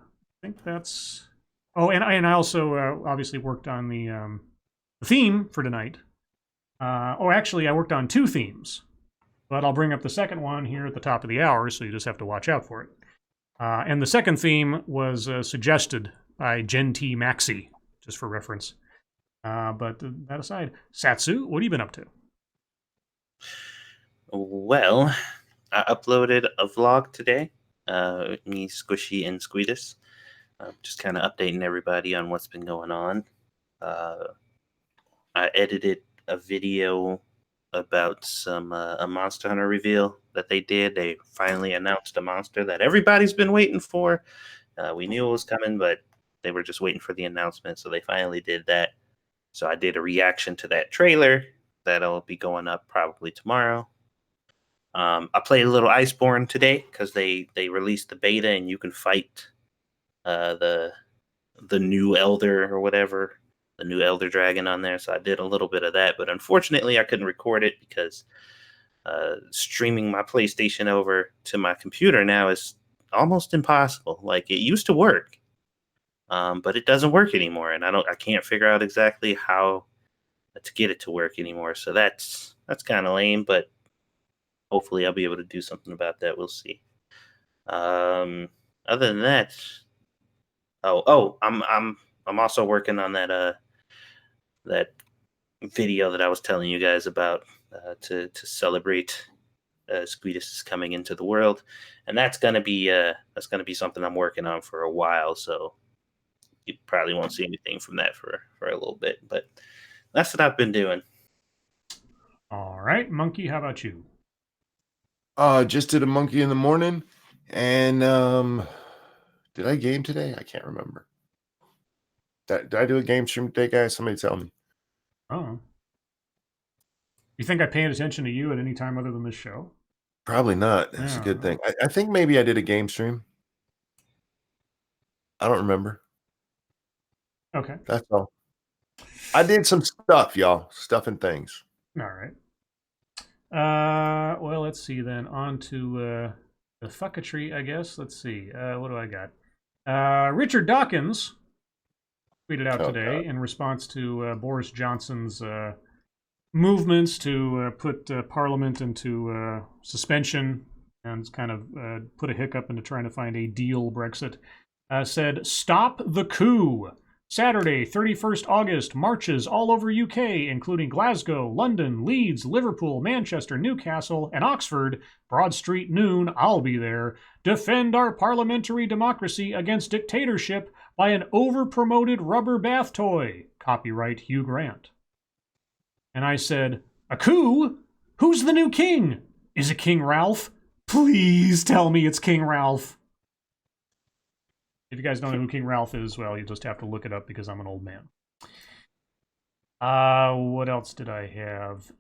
think that's... Oh, and I also obviously worked on the theme for tonight. Actually, I worked on 2 themes. But I'll bring up the second one here at the top of the hour, so you just have to watch out for it. And the second theme was suggested by Gen T Maxi, just for reference. But that aside, Satsu, what have you been up to? Well, I uploaded a vlog today. Me, Squishy, and Squeetus. Just kind of updating everybody on what's been going on. I edited a video about some a Monster Hunter reveal that they did. They finally announced a monster that everybody's been waiting for. We knew it was coming, but they were just waiting for the announcement, so they finally did that. So I did a reaction to that trailer that'll be going up probably tomorrow. I played a little Iceborne today because they released the beta and you can fight the new Elder or whatever, the new Elder Dragon on there. So I did a little bit of that, but unfortunately I couldn't record it because streaming my PlayStation over to my computer now is almost impossible. Like, it used to work, but it doesn't work anymore, and I can't figure out exactly how to get it to work anymore. So that's kind of lame, but hopefully I'll be able to do something about that. We'll see. Other than that, I'm also working on that video that I was telling you guys about to celebrate Squeetus is coming into the world, and that's gonna be something I'm working on for a while. So you probably won't see anything from that for a little bit, but that's what I've been doing. All right, Monkey, how about you? Just did a monkey in the morning, and did I game today? I can't remember. Did I do a game stream today, guys? Somebody tell me. Oh. You think I paid attention to you at any time other than this show? Probably not. That's a good thing. I think maybe I did a game stream. I don't remember. Okay. That's all. I did some stuff, y'all. Stuff and things. All right. Well, let's see then. On to the fucketry, I guess. Let's see. What do I got? Richard Dawkins tweeted out today in response to Boris Johnson's movements to put Parliament into suspension and kind of put a hiccup into trying to find a deal Brexit. Said, "Stop the coup. Saturday, 31st August, marches all over UK, including Glasgow, London, Leeds, Liverpool, Manchester, Newcastle, and Oxford. Broad Street noon, I'll be there. Defend our parliamentary democracy against dictatorship by an over-promoted rubber bath toy. Copyright Hugh Grant." And I said, "A coup? Who's the new king? Is it King Ralph? Please tell me it's King Ralph." If you guys don't know who King Ralph is, well, you just have to look it up because I'm an old man. What else did I have?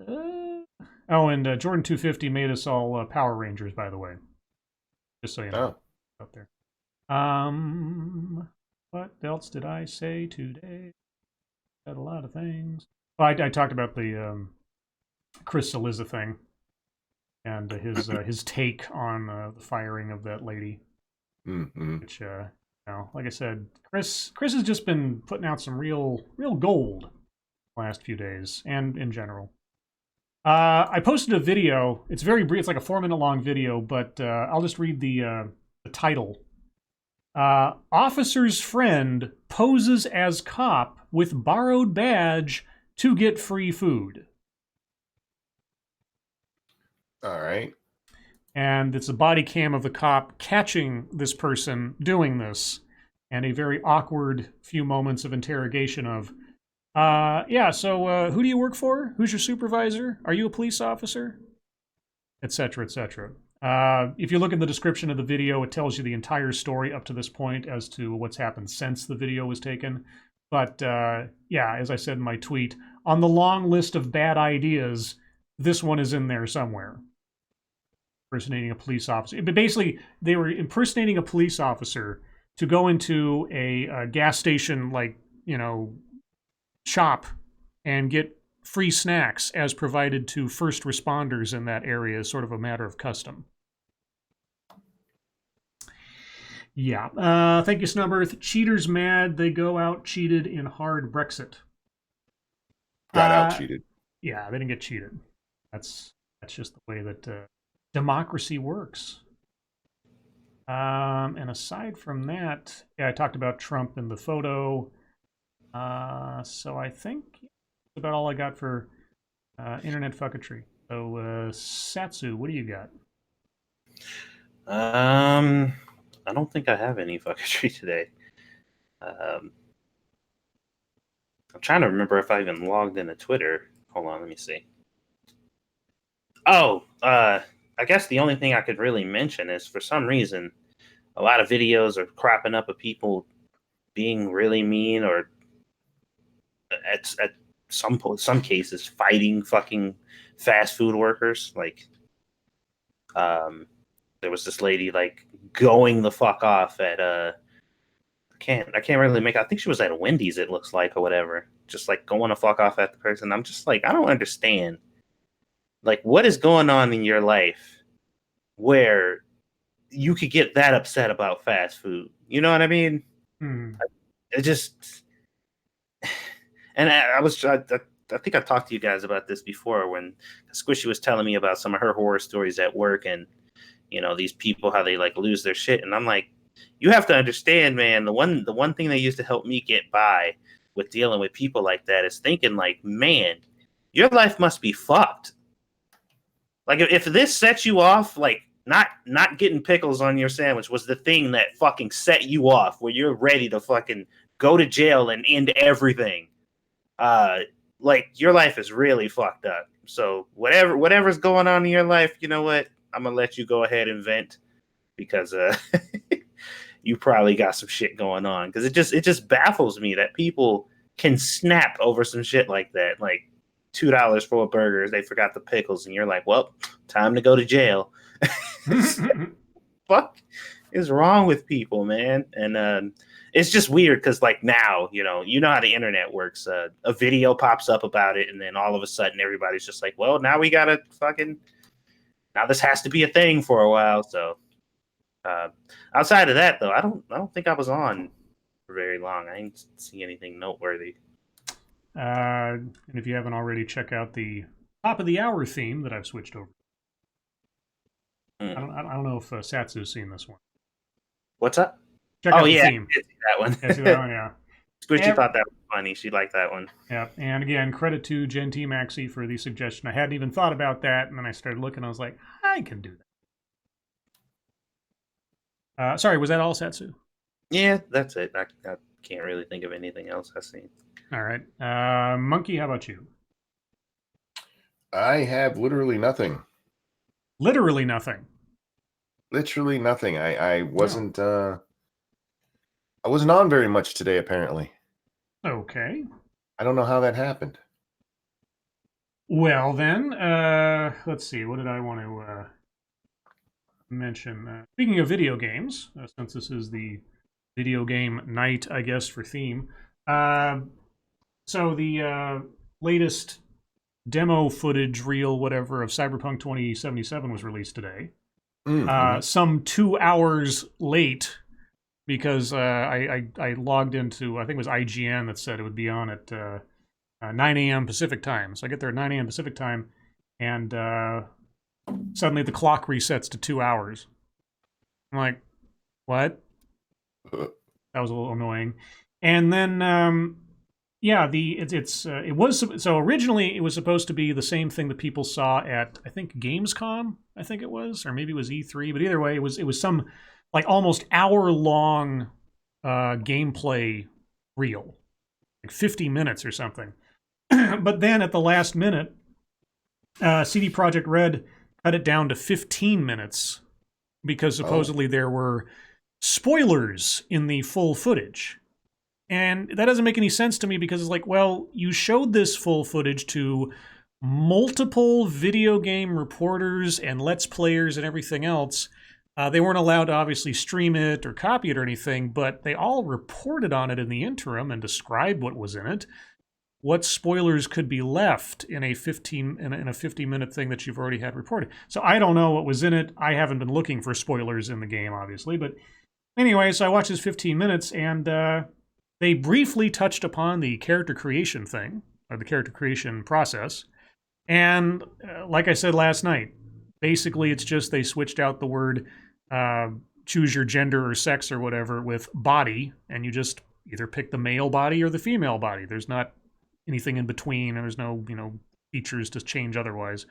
And Jordan 250 made us all Power Rangers, by the way. Just so you know. Out there. What else did I say today? Got a lot of things. Well, I talked about the Chris Saliza thing and his take on the firing of that lady, which like I said, Chris has just been putting out some real gold the last few days and in general. I posted a video. It's very brief. It's like a 4-minute long video, but I'll just read the title. Officer's friend poses as cop with borrowed badge to get free food. All right. And it's a body cam of the cop catching this person doing this, and a very awkward few moments of interrogation of, Yeah, so who do you work for? Who's your supervisor? Are you a police officer? Etc., etc. If you look in the description of the video, it tells you the entire story up to this point as to what's happened since the video was taken. But yeah, as I said in my tweet, on the long list of bad ideas, this one is in there somewhere. Impersonating a police officer. But basically, they were impersonating a police officer to go into a gas station, like, you know, shop and get free snacks as provided to first responders in that area as sort of a matter of custom. Yeah. Thank you, Snubbirth. Cheaters mad. They go out cheated in hard Brexit. Got out cheated. Yeah, they didn't get cheated. That's just the way that democracy works. And aside from that, yeah, I talked about Trump in the photo. So I think that's about all I got for internet fucketry. So Satsu, what do you got? I don't think I have any fucketry today. I'm trying to remember if I even logged into Twitter. Hold on, let me see. Oh, I guess the only thing I could really mention is, for some reason, a lot of videos are cropping up of people being really mean, or at some cases fighting fucking fast food workers. Like, there was this lady like going the fuck off at I can't really make. I think she was at Wendy's, it looks like, or whatever. Just like going the fuck off at the person. I'm just like, I don't understand. Like, what is going on in your life where you could get that upset about fast food? You know what I mean? It just, and I think I talked to you guys about this before when Squishy was telling me about some of her horror stories at work, and you know, these people, how they like lose their shit. And I'm like, you have to understand, man, the one thing that used to help me get by with dealing with people like that is thinking like, man, your life must be fucked. Like, if this sets you off, like not getting pickles on your sandwich was the thing that fucking set you off, where you're ready to fucking go to jail and end everything. Like, your life is really fucked up. So whatever's going on in your life, you know what? I'm gonna let you go ahead and vent, because you probably got some shit going on. Because it just baffles me that people can snap over some shit like that. Like, $2 for a burger, they forgot the pickles, and you're like, well, time to go to jail. Fuck is wrong with people, man? And it's just weird because, like, now, you know how the internet works. A video pops up about it, and then all of a sudden everybody's just like, well, now we gotta fucking, now this has to be a thing for a while. So outside of that, though, I don't think I was on for very long. I didn't see anything noteworthy. And if you haven't already, check out the top of the hour theme that I've switched over. I don't know if Satsu's seen this one. What's up? Check out the theme. I did see that one. Yeah, see that one, yeah. Squishy thought that was funny. She liked that one. Yeah, and again, credit to Gen T Maxi for the suggestion. I hadn't even thought about that, and then I started looking. I was like, I can do that. Sorry, was that all, Satsu? Yeah, that's it. I can't really think of anything else I've seen. All right. Monkey, how about you? I have literally nothing. Literally nothing. Literally nothing. I wasn't I wasn't on very much today, apparently. Okay. I don't know how that happened. Well then, let's see. What did I want to mention? Speaking of video games, since this is the video game night, I guess, for theme. So the latest demo footage, reel, whatever, of Cyberpunk 2077 was released today. Some 2 hours late, because I logged into, I think it was IGN that said it would be on at 9 a.m. Pacific time. So I get there at 9 a.m. Pacific time, and suddenly the clock resets to 2 hours. I'm like, what? That was a little annoying. And then, yeah, it was, so originally it was supposed to be the same thing that people saw at, I think, Gamescom, I think it was, or maybe it was E3, but either way, it was some like almost hour-long gameplay reel. like 50 minutes or something. But then at the last minute, CD Projekt Red cut it down to 15 minutes because supposedly there were spoilers in the full footage. And that doesn't make any sense to me because it's like, well, you showed this full footage to multiple video game reporters and Let's Players and everything else. They weren't allowed to obviously stream it or copy it or anything, but they all reported on it in the interim and described what was in it. What spoilers could be left in a 50-minute thing that you've already had reported? So I don't know what was in it. I haven't been looking for spoilers in the game, obviously. But anyway, so I watched this 15 minutes, and they briefly touched upon the character creation thing, or the character creation process. And like I said last night, basically it's just they switched out the word choose your gender or sex or whatever with body, and you just either pick the male body or the female body. There's not anything in between, and there's no, features to change otherwise.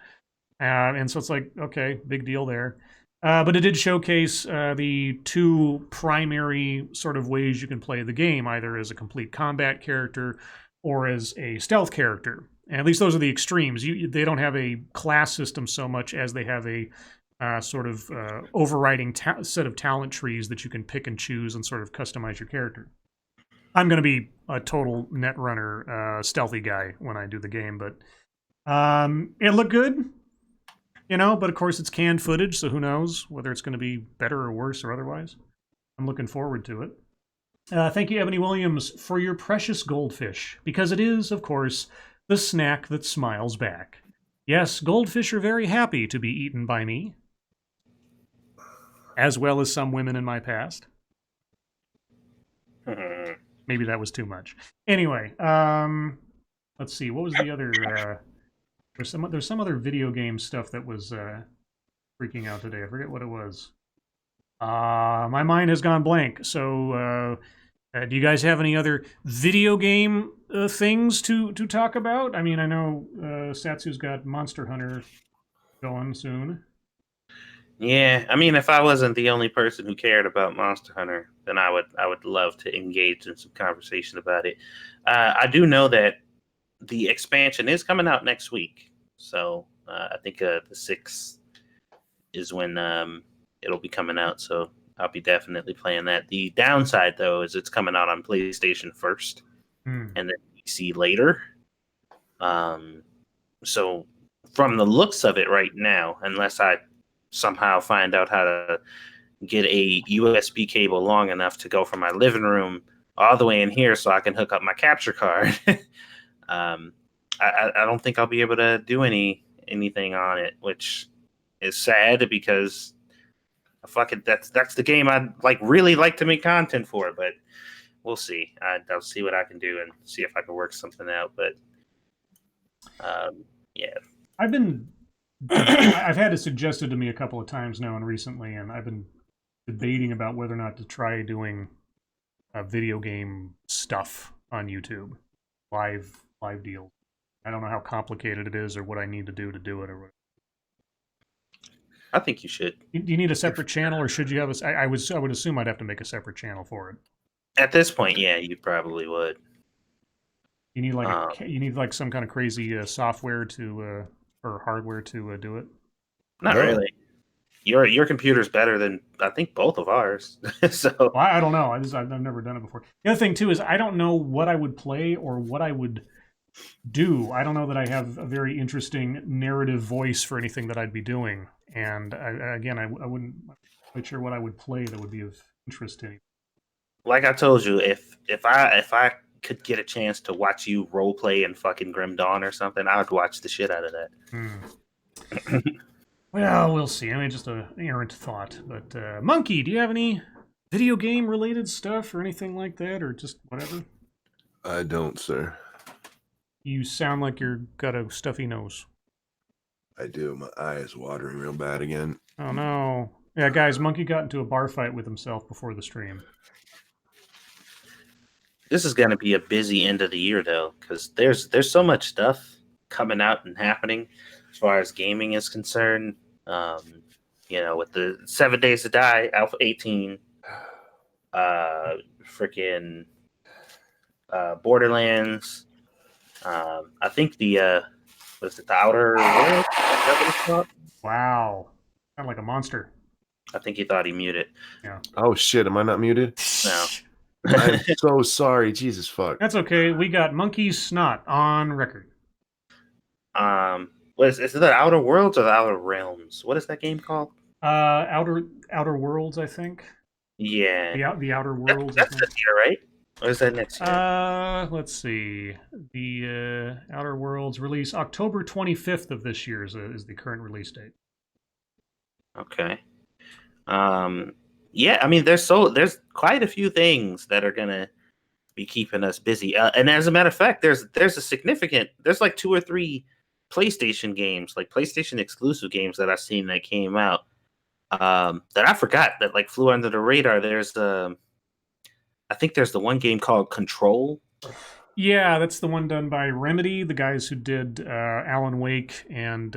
And so it's like, okay, big deal there. But it did showcase the two primary sort of ways you can play the game, either as a complete combat character or as a stealth character. And at least those are the extremes. They don't have a class system so much as they have a sort of overriding set of talent trees that you can pick and choose and sort of customize your character. I'm going to be a total netrunner stealthy guy when I do the game, but it looked good, but of course it's canned footage, so who knows whether it's going to be better or worse or otherwise. I'm looking forward to it. Thank you, Ebony Williams, for your precious goldfish, because it is, of course, the snack that smiles back. Yes, goldfish are very happy to be eaten by me, as well as some women in my past. Maybe that was too much. Anyway, let's see. What was the other? There's some other video game stuff that was freaking out today. I forget what it was. My mind has gone blank. So, do you guys have any other video game things to talk about? I mean, I know Satsu's got Monster Hunter going soon. Yeah, I mean, if I wasn't the only person who cared about Monster Hunter, then I would love to engage in some conversation about it. I do know that the expansion is coming out next week, so I think the 6th is when it'll be coming out. So I'll be definitely playing that. The downside, though, is it's coming out on PlayStation first, and then PC later. So from the looks of it right now, unless I somehow find out how to get a USB cable long enough to go from my living room all the way in here so I can hook up my capture card, I don't think I'll be able to do anything on it, which is sad because that's the game I'd really like to make content for, but we'll see. I'll see what I can do and see if I can work something out. But yeah, I've had it suggested to me a couple of times now and recently, and I've been debating about whether or not to try doing video game stuff on YouTube, live deals. I don't know how complicated it is or what I need to do it or whatever. I think you should. Do you need a separate channel, or should you have I would assume I'd have to make a separate channel for it. At this point, yeah, you probably would. You need like some kind of crazy software to or hardware to do it. Not really. Your computer's better than I think both of ours. So well, I don't know. I've never done it before. The other thing too is I don't know what I would play or what I would do. I don't know that I have a very interesting narrative voice for anything that I'd be doing. And I wouldn't quite sure what I would play that would be of interest to anyone. Like I told you, if I could get a chance to watch you role play in fucking Grim Dawn or something, I would watch the shit out of that. Well, we'll see. I mean, just an errant thought. But Monkey, do you have any video game related stuff or anything like that, or just whatever? I don't, sir. You sound like you've got a stuffy nose. I do. My eye is watering real bad again. Oh no! Yeah, guys, Monkey got into a bar fight with himself before the stream. This is going to be a busy end of the year, though, because there's so much stuff coming out and happening as far as gaming is concerned. With the 7 Days to Die, Alpha 18, freaking Borderlands. I think the was it the Outer Worlds? Is that what it's called? Wow. Sound like a monster. I think he thought he muted. Yeah. Oh shit, am I not muted? No. I'm so sorry. Jesus fuck. That's okay. We got Monkey Snot on record. What is it the Outer Worlds or the Outer Realms? What is that game called? Outer Worlds, I think. Yeah. The Outer Worlds. That's this year, right? Or is that next year? Let's see. The Outer Worlds release October 25th of this year is the current release date. Okay. Yeah, I mean, there's quite a few things that are gonna be keeping us busy. And as a matter of fact, there's like 2 or 3 PlayStation games, like PlayStation exclusive games that I've seen that came out that I forgot that like flew under the radar. There's I think there's the one game called Control. Yeah, that's the one done by Remedy, the guys who did Alan Wake and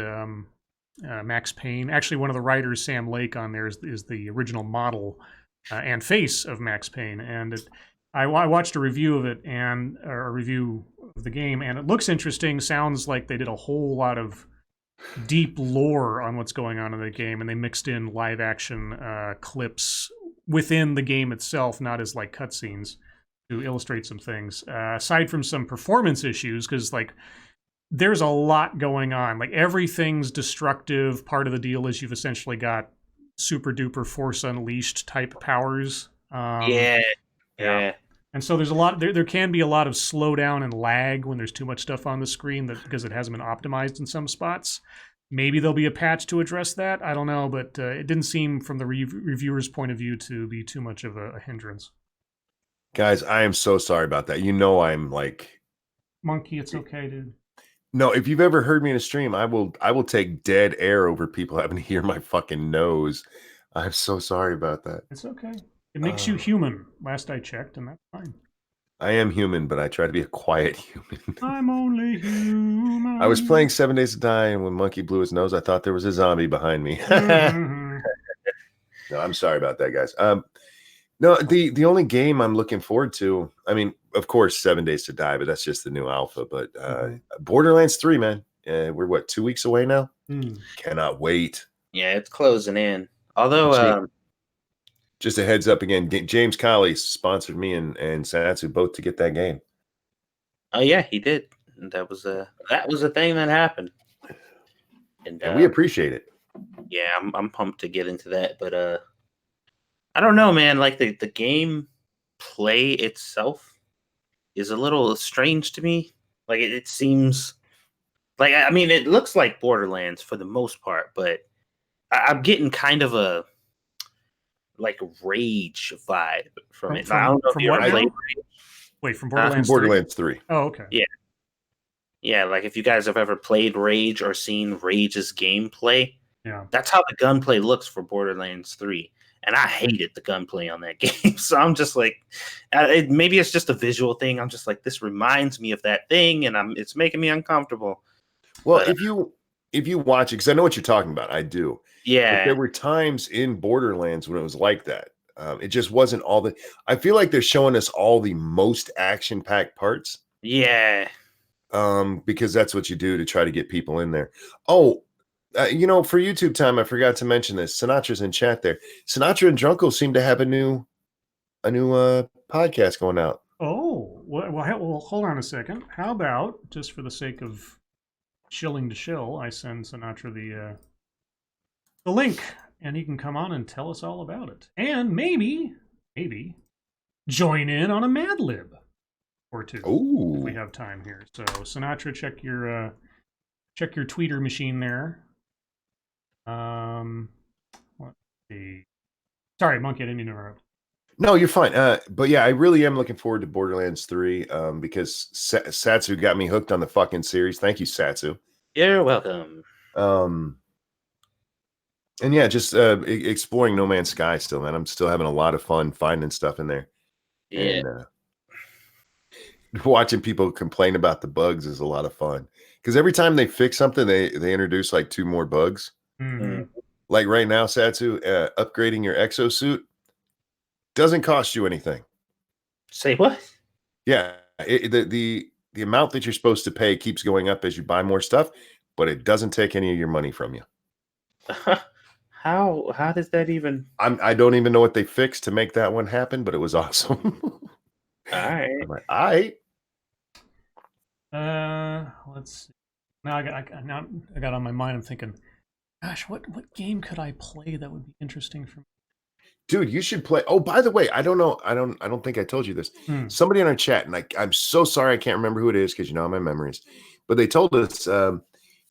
Max Payne. Actually, one of the writers, Sam Lake, on there is the original model and face of Max Payne. And I watched a review of it and a review of the game, and it looks interesting. Sounds like they did a whole lot of deep lore on what's going on in the game, and they mixed in live action clips within the game itself, not as like cutscenes, to illustrate some things. Aside from some performance issues, because like there's a lot going on. Like everything's destructive. Part of the deal is you've essentially got super duper Force Unleashed type powers. Yeah. And so there's a lot. There can be a lot of slowdown and lag when there's too much stuff on the screen because it hasn't been optimized in some spots. Maybe there'll be a patch to address that. I don't know, but it didn't seem from the reviewer's point of view to be too much of a hindrance. Guys, I am so sorry about that. You know I'm like Monkey, it's okay, dude. No, if you've ever heard me in a stream, I will take dead air over people having to hear my fucking nose. I'm so sorry about that. It's okay. It makes you human, last I checked, and that's fine. I am human, but I try to be a quiet human. I'm only human. I was playing 7 Days to Die, and when Monkey blew his nose, I thought there was a zombie behind me. Mm-hmm. No, I'm sorry about that, guys. No, the only game I'm looking forward to, I mean, of course, 7 Days to Die, but that's just the new alpha. But Borderlands 3, man, we're what, 2 weeks away now? Cannot wait. Yeah, it's closing in. Although, just a heads up again, James Colley sponsored me and Satsu both to get that game. Oh yeah, he did. That was a thing that happened. And we appreciate it. Yeah, I'm pumped to get into that, but I don't know, man. Like the game play itself is a little strange to me. Like it seems like, I mean, it looks like Borderlands for the most part, but I'm getting kind of a like rage vibe from it. I don't know if you ever played Rage. Wait, from Borderlands 3? Oh, okay. Yeah, like if you guys have ever played Rage or seen Rage's gameplay, yeah, that's how the gunplay looks for Borderlands 3. And I hated the gunplay on that game. So I'm just like, maybe it's just a visual thing. I'm just like, this reminds me of that thing, and it's making me uncomfortable. Well, but, if you watch it, because I know what you're talking about, I do. Yeah, but there were times in Borderlands when it was like that. It just wasn't all the. I feel like they're showing us all the most action-packed parts. Yeah. Because that's what you do to try to get people in there. Oh. For YouTube time, I forgot to mention this. Sinatra's in chat there. Sinatra and Drunkle seem to have a new podcast going out. Oh, well, hold on a second. How about, just for the sake of shilling to shill, I send Sinatra the link, and he can come on and tell us all about it. And maybe join in on a Mad Lib or two. Ooh. If we have time here. So Sinatra, check your tweeter machine there. Let's see. Sorry, Monkey, I didn't mean to interrupt. No, you're fine. But yeah, I really am looking forward to Borderlands 3 because Satsu got me hooked on the fucking series. Thank you, Satsu. You're welcome. And yeah, just exploring No Man's Sky still, man. I'm still having a lot of fun finding stuff in there. Yeah. And watching people complain about the bugs is a lot of fun. Because every time they fix something, they introduce like 2 more bugs. Mm-hmm. Like right now, Satsu, upgrading your exosuit doesn't cost you anything. Say what? Yeah, The amount that you're supposed to pay keeps going up as you buy more stuff, but it doesn't take any of your money from you. How does that even? I don't even know what they fixed to make that one happen, but it was awesome. All right. I'm like, all right. Let's see. Now I got on my mind. I'm thinking, gosh, what game could I play that would be interesting for me? Dude, you should play. Oh, by the way, I don't think I told you this. Somebody in our chat, and I'm so sorry I can't remember who it is because you know how my memory is. But they told us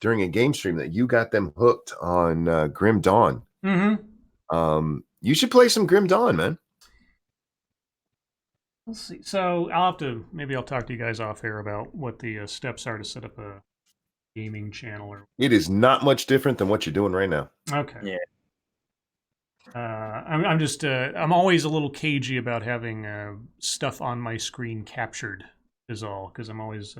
during a game stream that you got them hooked on Grim Dawn. Mm-hmm. You should play some Grim Dawn, man. Let's see. So I'll talk to you guys off air about what the steps are to set up a gaming channel. It is not much different than what you're doing right now. Okay. Yeah. I'm always a little cagey about having stuff on my screen captured, is all, because I'm always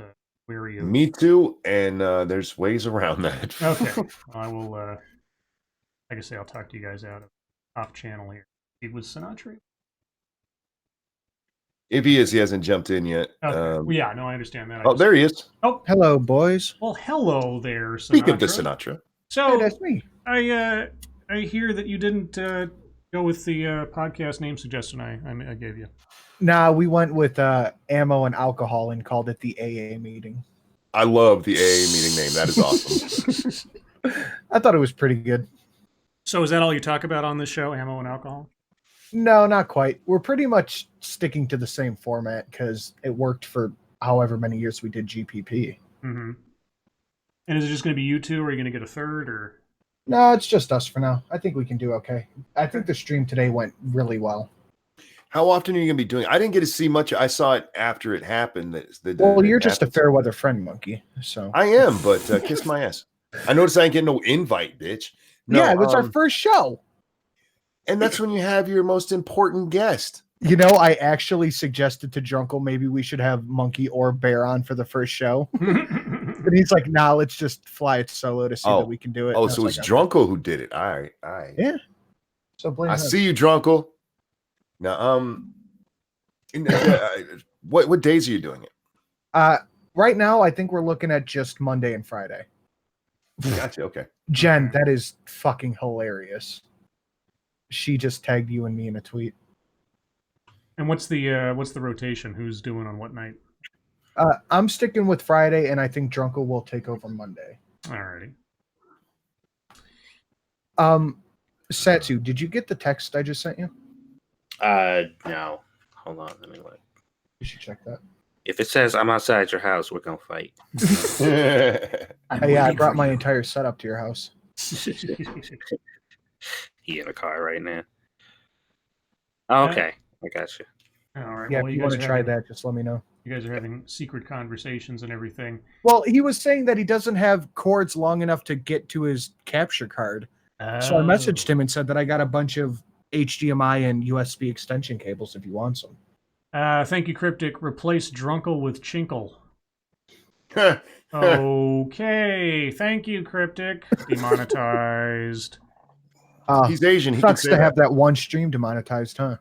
wary of. Me too, and there's ways around that. Okay, I will. Like I say, I'll talk to you guys out of off channel here. It was Sinatra. If he is, he hasn't jumped in yet. Okay. Well, yeah, no, I understand that. Oh, there he is. Oh, hello, boys. well, hello there, Sinatra. Speak of the Sinatra. So Hey, that's me. I hear that you didn't go with the podcast name suggestion I gave you. Nah, we went with ammo and alcohol and called it the AA meeting. I love the AA meeting name. That is awesome. I thought it was pretty good. So is that all you talk about on this show, ammo and alcohol? No, not quite. We're pretty much sticking to the same format because it worked for however many years we did GPP. Mm-hmm. And is it just going to be you two, or are you going to get a third, or? No, it's just us for now. I think we can do okay. I think the stream today went really well. How often are you going to be doing it? I didn't get to see much. I saw it after it happened. Well, you're just a fair weather friend, Monkey. So I am, but kiss my ass. I noticed I ain't getting no invite, bitch. No, yeah, it was our first show. And that's when you have your most important guest. You know, I actually suggested to Drunkle maybe we should have Monkey or Bear on for the first show. But he's like, nah, let's just fly it solo to see that we can do it. Oh, so it's Drunkle who did it. All right. Yeah. So blame I him. see you, Drunkle. Now, what days are you doing it? Right now, I think we're looking at just Monday and Friday. Gotcha. Okay. Jen, that is fucking hilarious. She just tagged you and me in a tweet. And what's the rotation? Who's doing on what night? I'm sticking with Friday, and I think Drunkle will take over Monday. Alrighty. Satsu, did you get the text I just sent you? No. Hold on, let me look. You should check that. If it says I'm outside your house, we're gonna fight. I brought my entire setup to your house. He in a car right now. Okay, I got you. All right. Yeah, well, if you want to try that, just let me know. You guys are having secret conversations and everything. Well, he was saying that he doesn't have cords long enough to get to his capture card. So I messaged him and said that I got a bunch of HDMI and USB extension cables if he wants them. Thank you, Cryptic. Replace Drunkle with Chinkle. Okay. Thank you, Cryptic. Demonetized. He's Asian. He Sucks can to say have that one stream demonetized, huh?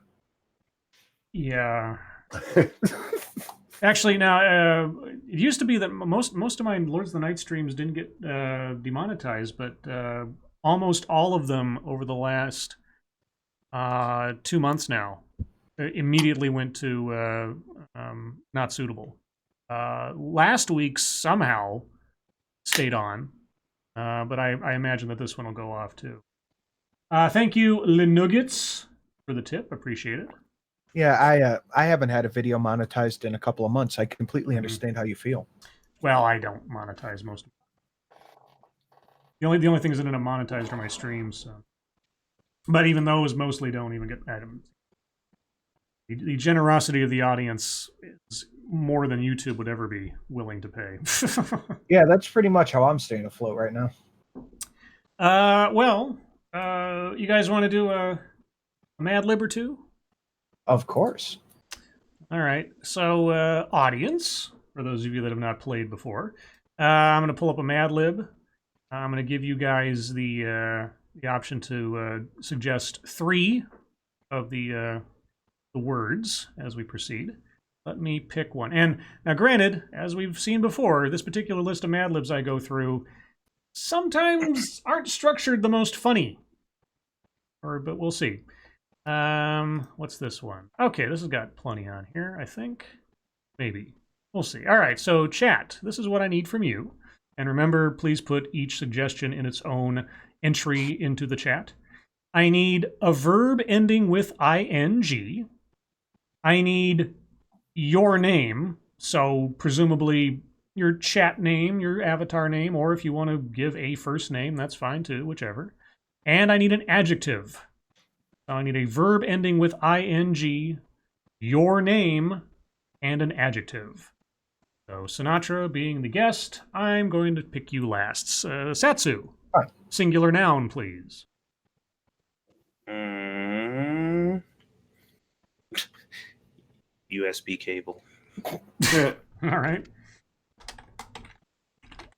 Yeah. Actually, now it used to be that most of my Lords of the Night streams didn't get demonetized, but almost all of them over the last 2 months now immediately went to not suitable. Last week somehow stayed on, but I imagine that this one will go off too. Thank you, Linuggets, for the tip. Appreciate it. Yeah, I haven't had a video monetized in a couple of months. I completely understand how you feel. Well, I don't monetize most of it. The only things that end up monetized are my streams. So. But even those mostly don't even get items. The generosity of the audience is more than YouTube would ever be willing to pay. Yeah, that's pretty much how I'm staying afloat right now. You guys want to do a Mad Lib or two? Of course. All right. So, audience, for those of you that have not played before, I'm going to pull up a Mad Lib. I'm going to give you guys the option to suggest 3 of the words as we proceed. Let me pick one. And now, granted, as we've seen before, this particular list of Mad Libs I go through sometimes aren't structured the most funny. But we'll see. What's this one? Okay, this has got plenty on here, I think. Maybe. We'll see. All right, so chat, this is what I need from you. And remember, please put each suggestion in its own entry into the chat. I need a verb ending with ing. I need your name, so presumably your chat name, your avatar name, or if you want to give a first name, that's fine too, whichever. And I need an adjective. So I need a verb ending with ing, your name, and an adjective. So Sinatra being the guest, I'm going to pick you last. Satsu, Hi. Singular noun, please. USB cable. All right.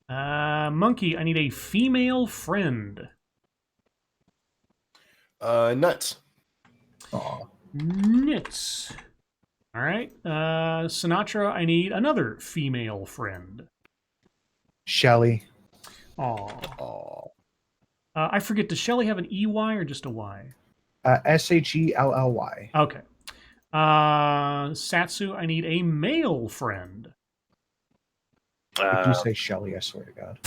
Monkey, I need a female friend. Nuts. Aw. Nits. All right. Sinatra, I need another female friend. Shelly. Aw. I forget, does Shelley have an EY or just a Y? Shelly. Okay. Satsu, I need a male friend. If you say Shelly, I swear to God.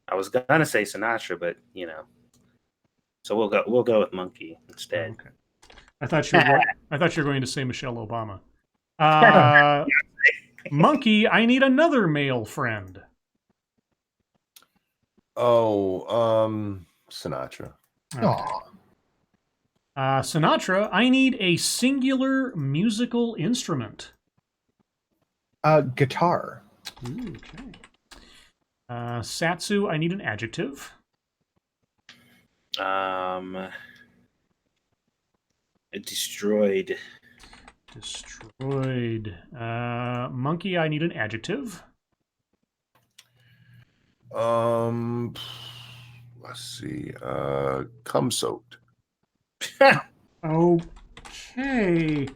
I was gonna say Sinatra, but you know, so we'll go with Monkey instead. Okay. I thought you were going to say Michelle Obama. Monkey, I need another male friend. Sinatra. Okay. Sinatra, I need a singular musical instrument. Guitar. Ooh, okay. Satsu, I need an adjective. Destroyed. Destroyed. Monkey, I need an adjective. Let's see. Cum soaked. Okay.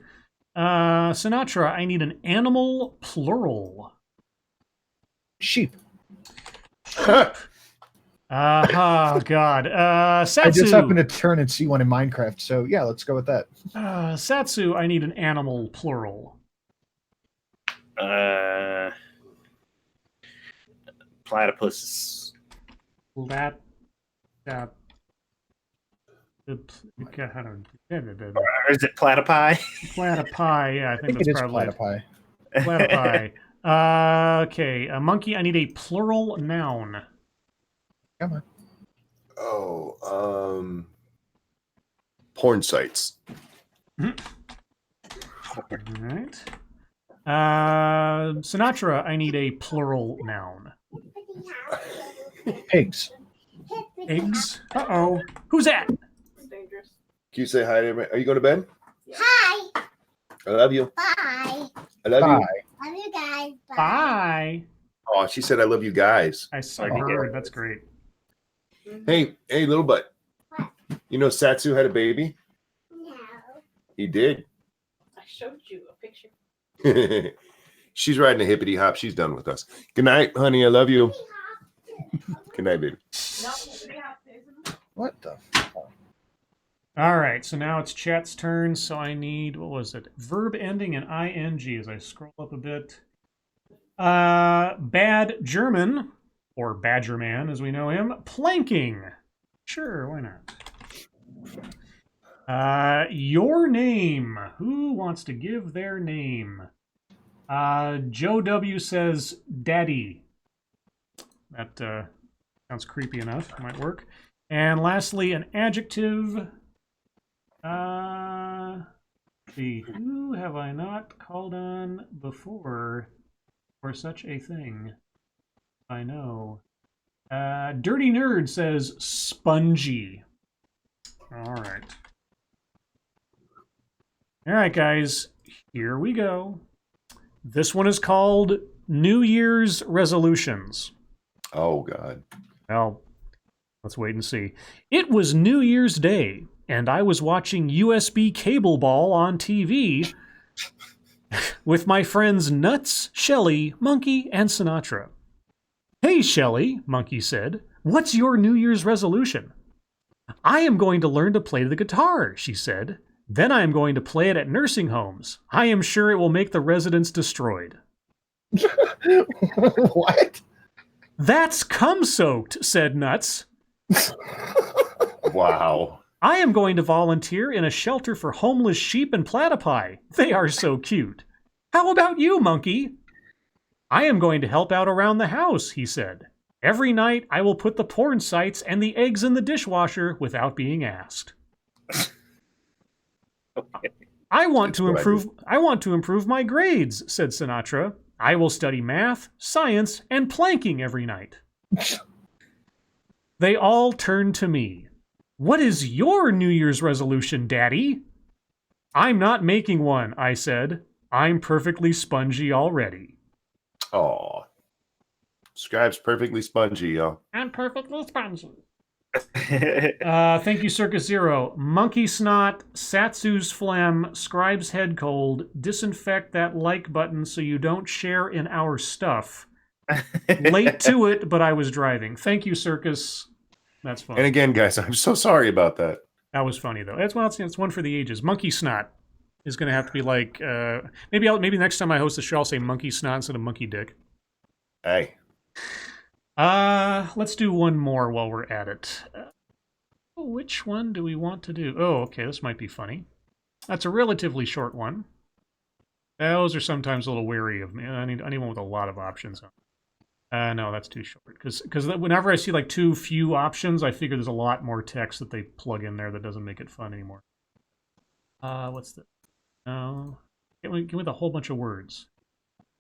Sinatra, I need an animal plural. Sheep. Oh, God. Satsu. I just happened to turn and see one in Minecraft, so yeah, let's go with that. Satsu, I need an animal plural. Platypus. Or is it platypi? Platypi, yeah, I think it that's is probably platypi. Platypi. Okay, a monkey, I need a plural noun. Come on. Porn sites. All right. Sinatra, I need a plural noun. Pigs. Eggs? Uh-oh. Who's that? Can you say hi to everybody? Are you going to bed? Hi. I love you. Bye. I love you. Bye. Love you guys. Bye. Bye. Oh, she said I love you guys. I heard. That's great. Hey, little butt. What? You know Satsu had a baby? No. He did. I showed you a picture. She's riding a hippity hop. She's done with us. Good night, honey. I love you. Good night, baby. No, there's What the? All right, so now it's chat's turn, so I need, what was it? Verb ending in ing as I scroll up a bit. Bad German, or Badgerman as we know him, planking. Sure, why not? Your name. Who wants to give their name? Joe W says Daddy. That sounds creepy enough. Might work. And lastly, an adjective. See, who have I not called on before for such a thing? I know. Dirty Nerd says spongy. All right. All right, guys. Here we go. This one is called New Year's Resolutions. Oh, God. Well, let's wait and see. It was New Year's Day, and I was watching USB cable ball on TV with my friends Nuts, Shelley, Monkey, and Sinatra. Hey, Shelley, Monkey said, what's your New Year's resolution? I am going to learn to play the guitar, she said. Then I am going to play it at nursing homes. I am sure it will make the residents destroyed. What? That's cum-soaked, said Nuts. Wow. I am going to volunteer in a shelter for homeless sheep and platypi. They are so cute. How about you, Monkey? I am going to help out around the house, he said. Every night I will put the porn sites and the eggs in the dishwasher without being asked. Okay. I want to improve my grades, said Sinatra. I will study math, science, and planking every night. They all turned to me. What is your New Year's resolution, Daddy? I'm not making one, I said. I'm perfectly spongy already. Oh, Scribe's perfectly spongy, y'all. I'm perfectly spongy. Thank you, Circus Zero. Monkey snot, Satsu's phlegm, Scribe's head cold. Disinfect that like button so you don't share in our stuff. Late to it, but I was driving. Thank you, Circus. That's fun. And again, guys, I'm so sorry about that. That was funny though. It's one for the ages. Monkey snot is going to have to be like maybe next time I host the show I'll say monkey snot instead of monkey dick. Hey. Let's do one more while we're at it. Which one do we want to do? Oh, okay, this might be funny. That's a relatively short one. Those are sometimes a little wary of me. I need one with a lot of options. No, that's too short. Because whenever I see like too few options, I figure there's a lot more text that they plug in there that doesn't make it fun anymore. What's this? No. Give me the whole bunch of words.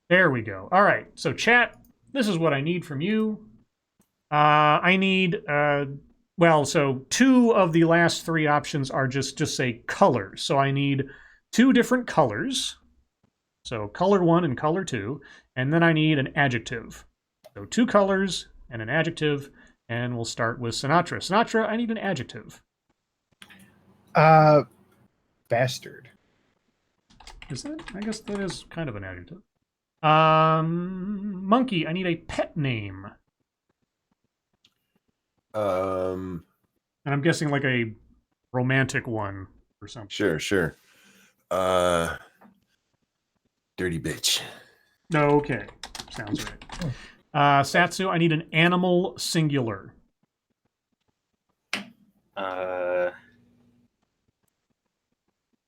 There we go. All right, so chat, this is what I need from you. I need, so 2 of the last 3 options are just say colors. So I need 2 different colors. So color 1 and color 2. And then I need an adjective. So 2 colors and an adjective. And we'll start with Sinatra. Sinatra, I need an adjective. Bastard. Is that? I guess that is kind of an adjective. Monkey, I need a pet name. And I'm guessing like a romantic one or something. Sure. Dirty bitch. Okay. Sounds right. Satsu, I need an animal singular.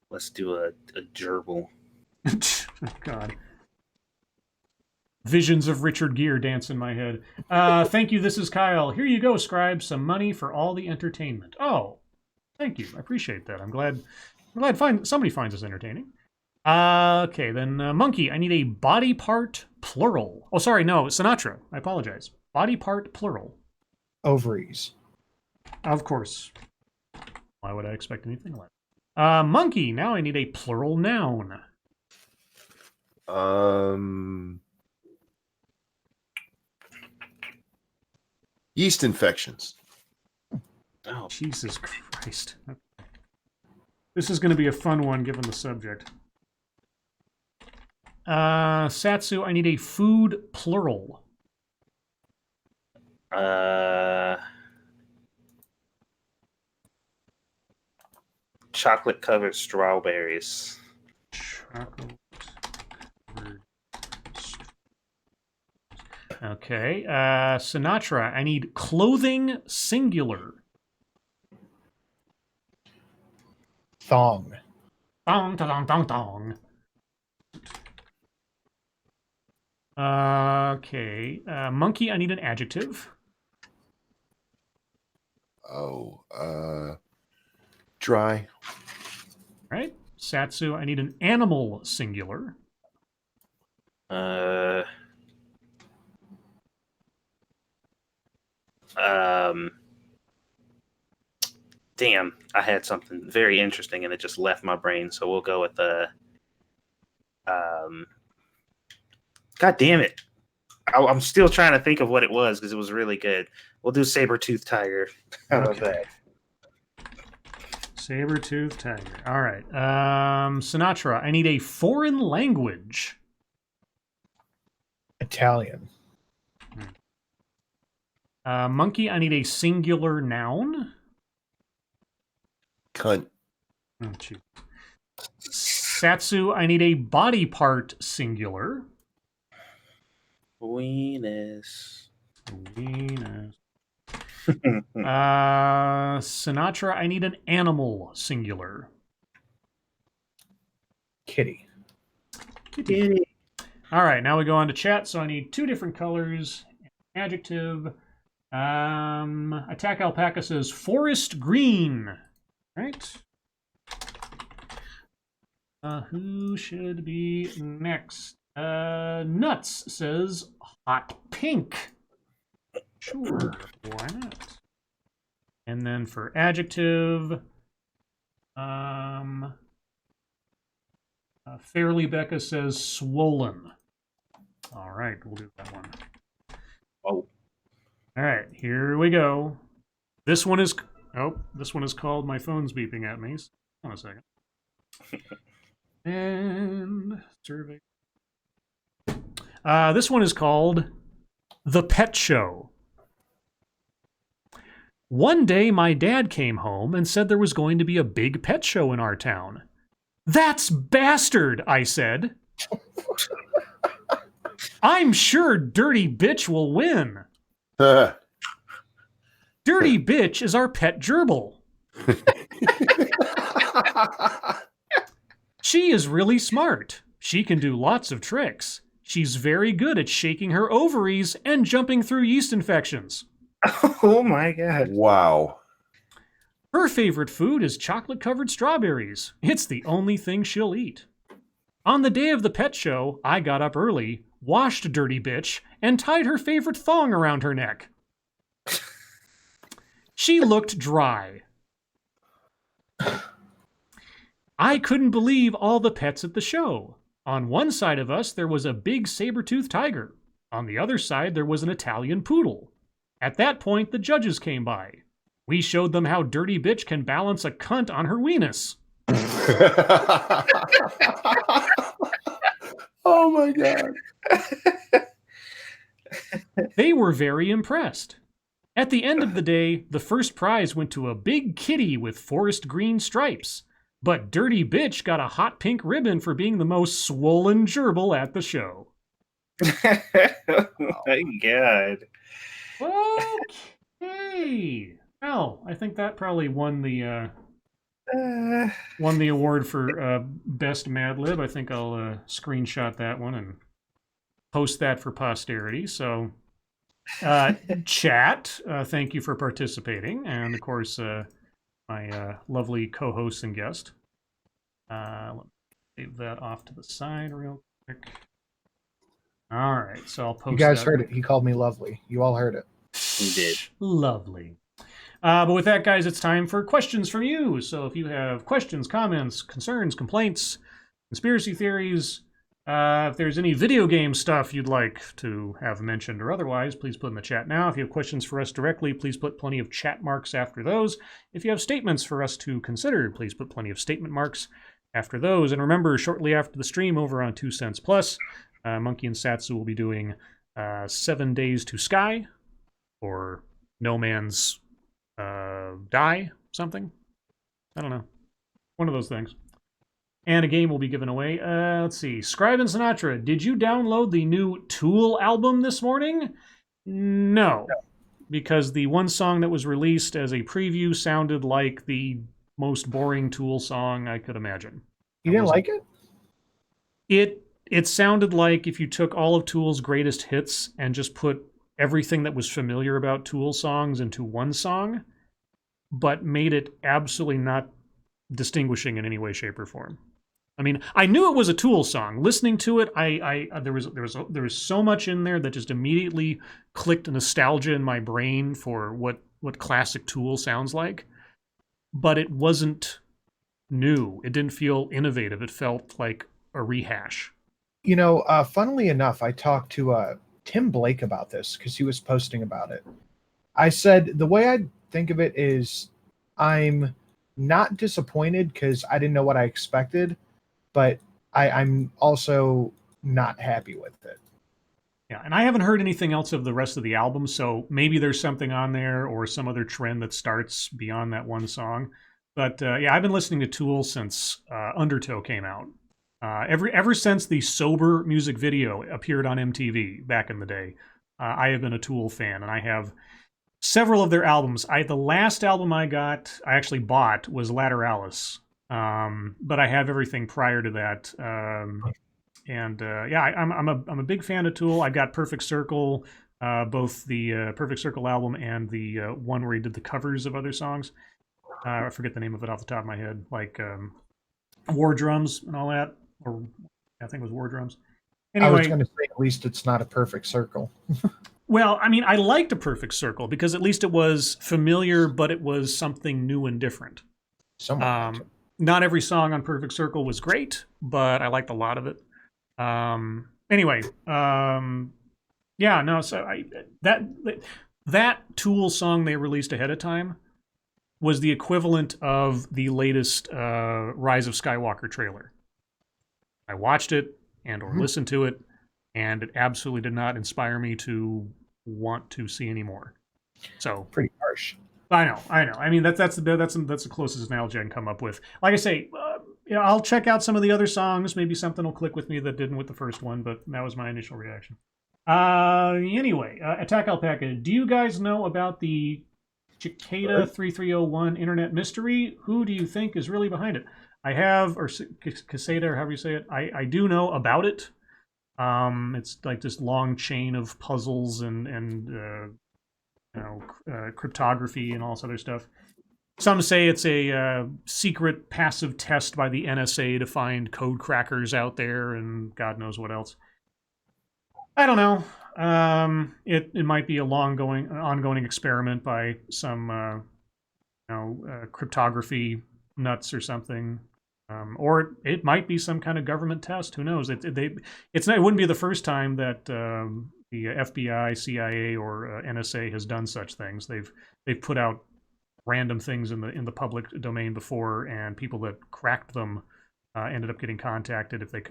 Let's do a gerbil. Oh, God. Visions of Richard Gere dance in my head. Thank you, this is Kyle. Here you go, Scribe. Some money for all the entertainment. Oh, thank you. I appreciate that. I'm glad somebody finds this entertaining. Okay, then Monkey, I need a body part plural. Oh, sorry, no, Sinatra. I apologize. Body part plural. Ovaries. Of course. Why would I expect anything less? Monkey, now I need a plural noun. Yeast infections. Oh, Jesus Christ. This is going to be a fun one given the subject. Satsu, I need a food plural. Chocolate covered strawberries. Chocolate. Okay. Sinatra, I need clothing singular. Thong. Dong, dong, dong, dong. Okay. Monkey, I need an adjective. Dry. Right. Satsu, I need an animal singular. Damn, I had something very interesting and it just left my brain. So we'll go with God damn it. I'm still trying to think of what it was because it was really good. We'll do saber-toothed tiger. How about that? Saber-toothed tiger. All right. Sinatra, I need a foreign language. Italian. Monkey, I need a singular noun. Cunt. Oh, shoot. Satsu, I need a body part singular. Weenus. Venus. Sinatra, I need an animal singular. Kitty. Kitty. All right, now we go on to chat. So I need 2 different colors. Adjective. Attack Alpaca says forest green. Right. Who should be next? Nuts says hot pink. Sure, why not? And then for adjective, Fairly Becca says swollen. All right, we'll do that one. Oh. All right, here we go. This one is called My Phone's Beeping at Me. Hold on a second. And survey. This one is called The Pet Show. One day, my dad came home and said there was going to be a big pet show in our town. That's bastard, I said. I'm sure Dirty Bitch will win. Dirty Bitch is our pet gerbil. She is really smart. She can do lots of tricks. She's very good at shaking her ovaries and jumping through yeast infections. Oh my god. Wow. Her favorite food is chocolate-covered strawberries. It's the only thing she'll eat. On the day of the pet show, I got up early, washed Dirty Bitch, and tied her favorite thong around her neck. She looked dry. I couldn't believe all the pets at the show. On one side of us, there was a big saber-toothed tiger. On the other side, there was an Italian poodle. At that point, the judges came by. We showed them how Dirty Bitch can balance a cunt on her weenus. Oh my god. They were very impressed. At the end of the day, the first prize went to a big kitty with forest green stripes. But Dirty Bitch got a hot pink ribbon for being the most swollen gerbil at the show. Oh my god. Okay. Well, I think that probably won the award for best Mad Lib. I think I'll screenshot that one and post that for posterity. So, chat, thank you for participating, and of course, my lovely co-host and guest. Let me save that off to the side real quick. All right, so I'll post. You guys that. heard it. He called me lovely. You all heard it. He did. Lovely. But with that, guys, it's time for questions from you. So if you have questions, comments, concerns, complaints, conspiracy theories, if there's any video game stuff you'd like to have mentioned or otherwise, please put in the chat now. If you have questions for us directly, please put plenty of chat marks after those. If you have statements for us to consider, please put plenty of statement marks after those. And remember, shortly after the stream over on 2 Cents Plus, Monkey and Satsu will be doing 7 Days to Sky, or No Man's Die, something. I don't know. One of those things. And a game will be given away. Let's see. Scribe and Sinatra, did you download the new Tool album this morning? No. Because the one song that was released as a preview sounded like the most boring Tool song I could imagine. You didn't like it? It sounded like if you took all of Tool's greatest hits and just put everything that was familiar about Tool songs into one song, but made it absolutely not distinguishing in any way, shape, or form. I mean, I knew it was a Tool song. Listening to it, there was so much in there that just immediately clicked nostalgia in my brain for what classic Tool sounds like. But it wasn't new. It didn't feel innovative. It felt like a rehash. You know, funnily enough, I talked to Tim Blake about this because he was posting about it. I said the way I think of it is I'm not disappointed because I didn't know what I expected, but I'm also not happy with it. Yeah, and I haven't heard anything else of the rest of the album, so maybe there's something on there or some other trend that starts beyond that one song. But yeah, I've been listening to Tool since Undertow came out. Ever since the Sober music video appeared on MTV back in the day, I have been a Tool fan, and I have several of their albums. The last album I actually bought was Lateralis, but I have everything prior to that. And yeah, I'm a big fan of Tool. I've got Perfect Circle, both the Perfect Circle album and the one where he did the covers of other songs. I forget the name of it off the top of my head, like War Drums and all that, or I think it was War Drums. I was Anyway, going to say at least it's not a perfect circle. well, I mean, I liked A Perfect Circle because at least it was familiar, but it was something new and different. Not every song on Perfect Circle was great, but I liked a lot of it. Anyway, yeah, no, so that Tool song they released ahead of time was the equivalent of the latest Rise of Skywalker trailer. I watched it or listened to it, and it absolutely did not inspire me to want to see any more. So pretty harsh. I know. I mean, that's the closest analogy I can come up with. Like I say, I'll check out some of the other songs. Maybe something will click with me that didn't with the first one, but that was my initial reaction. Anyway, Attack Alpaca. Do you guys know about the Cicada 3301 internet mystery? Who do you think is really behind it? I have, or Casada, or however you say it. I do know about it. It's like this long chain of puzzles and cryptography and all this other stuff. Some say it's a secret passive test by the NSA to find code crackers out there and God knows what else. I don't know. It might be a ongoing experiment by some cryptography nuts or something, or it might be some kind of government test. Who knows? It wouldn't be the first time that the FBI, CIA, or NSA has done such things. They've put out random things in the public domain before, and people that cracked them ended up getting contacted if they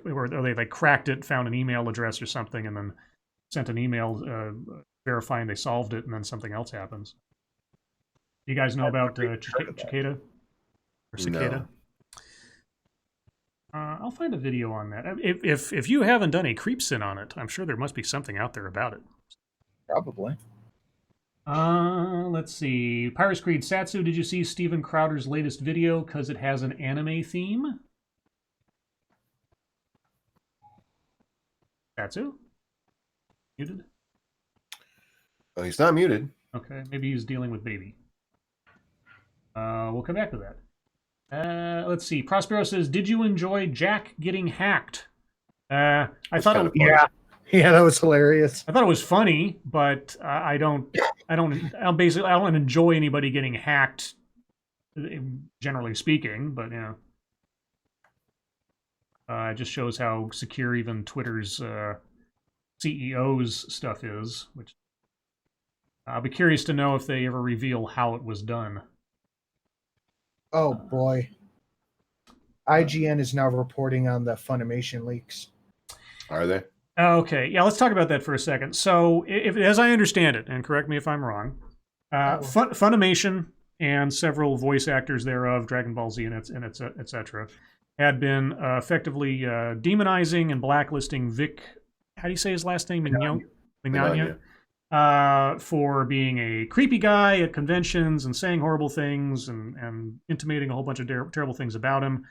cracked it, found an email address or something, and then sent an email verifying they solved it, and then something else happens. You guys know about Cicada or Cicada? No. I'll find a video on that. If you haven't done a creep sin on it, I'm sure there must be something out there about it. Probably. Let's see. Pirates Creed Satsu, did you see Steven Crowder's latest video because it has an anime theme? Satsu? Muted? Oh, he's not muted. Okay, maybe he's dealing with baby. We'll come back to that. Let's see. Prospero says, did you enjoy Jack getting hacked? I thought it was, yeah, that was hilarious. I thought it was funny, but I don't enjoy anybody getting hacked, generally speaking. But yeah, it just shows how secure even Twitter's CEO's stuff is. Which I'll be curious to know if they ever reveal how it was done. Oh boy, IGN is now reporting on the Funimation leaks. Are they? Okay, yeah, let's talk about that for a second. So, as I understand it, and correct me if I'm wrong, Funimation and several voice actors thereof, Dragon Ball Z and etc., had been effectively demonizing and blacklisting Vic. How do you say his last name? Mignogna. For being a creepy guy at conventions and saying horrible things and intimating a whole bunch of terrible things about him.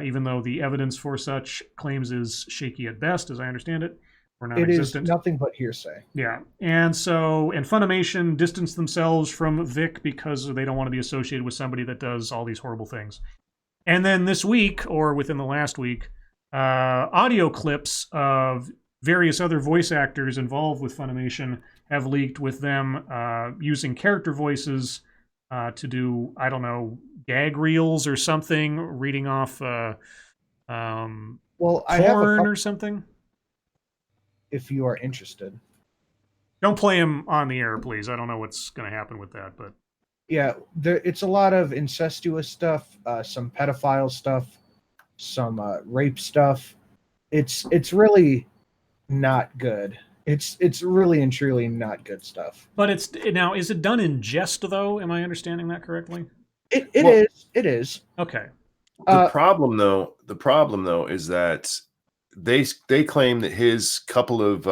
Even though the evidence for such claims is shaky at best, as I understand it, or non-existent. It is nothing but hearsay. Yeah, and Funimation distanced themselves from Vic because they don't want to be associated with somebody that does all these horrible things. And then this week, or within the last week, audio clips of various other voice actors involved with Funimation have leaked with them using character voices to do, I don't know, gag reels or something, reading off porn or something. If you are interested. Don't play him on the air, please. I don't know what's going to happen with that, but Yeah, it's a lot of incestuous stuff, some pedophile stuff, some rape stuff. It's really not good. It's really and truly not good stuff. But it's now, is it done in jest though? Am I understanding that correctly? It Well, is. It is. Okay. the problem though is that they claim that his couple of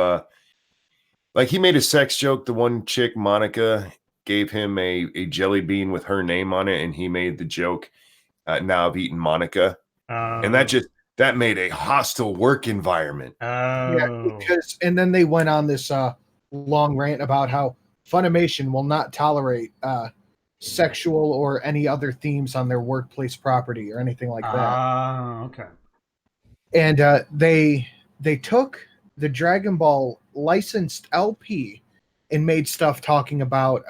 like he made a sex joke. The one chick, Monica, gave him a jelly bean with her name on it, and he made the joke, now I've eaten Monica. And that made a hostile work environment. Yeah, because and then they went on this long rant about how Funimation will not tolerate sexual or any other themes on their workplace property or anything like that. Okay. And they took the Dragon Ball licensed LP and made stuff talking about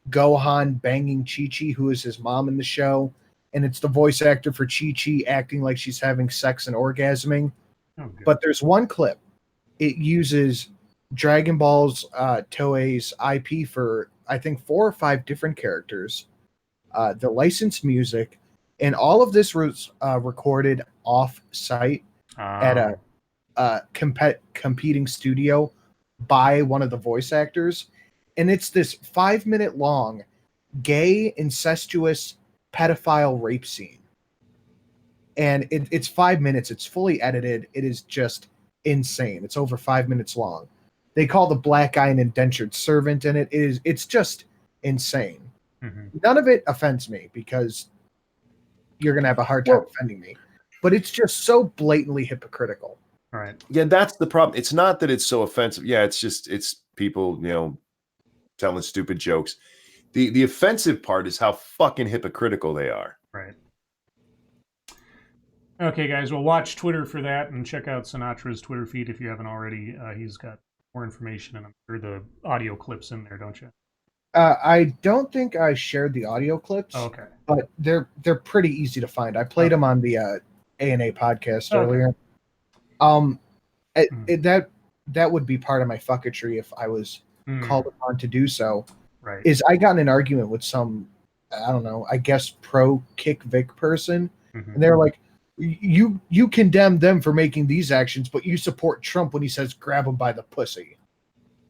Gohan banging Chi-Chi, who is his mom in the show, and it's the voice actor for Chi-Chi acting like she's having sex and orgasming. Oh, but there's one clip. It uses Dragon Ball's Toei's IP for, I think, 4 or 5 different characters, the licensed music, and all of this was recorded off-site at a competing studio by one of the voice actors. And it's this 5-minute long gay, incestuous, pedophile rape scene. And it's 5 minutes. It's fully edited. It is just insane. It's over 5 minutes long. They call the black guy an indentured servant, and it's just insane. Mm-hmm. None of it offends me because you're gonna have a hard time offending me. But it's just so blatantly hypocritical. Right. Yeah, that's the problem. It's not that it's so offensive. Yeah, it's people, telling stupid jokes. The offensive part is how fucking hypocritical they are. Right. Okay, guys, well, watch Twitter for that and check out Sinatra's Twitter feed if you haven't already. He's got more information, and I'm sure the audio clips in there, don't you? I don't think I shared the audio clips. Oh, okay. But they're pretty easy to find. I played them on the A&A podcast earlier. That would be part of my fucketry if I was called upon to do so. Right. Is I got in an argument with some, I don't know, I guess pro Kick Vic person, and they're like, you condemn them for making these actions, but you support Trump when he says grab him by the pussy.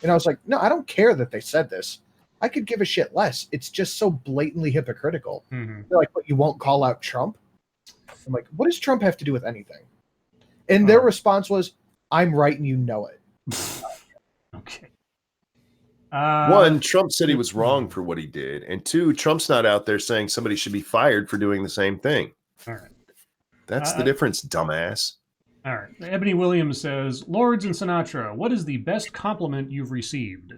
And I was like, no, I don't care that they said this. I could give a shit less. It's just so blatantly hypocritical. They're like, but you won't call out Trump? I'm like, what does Trump have to do with anything? And their response was, I'm right and you know it. Okay. One, Trump said he was wrong for what he did. And 2, Trump's not out there saying somebody should be fired for doing the same thing. All right. That's the difference, dumbass. All right. Ebony Williams says, Lords and Sinatra, what is the best compliment you've received?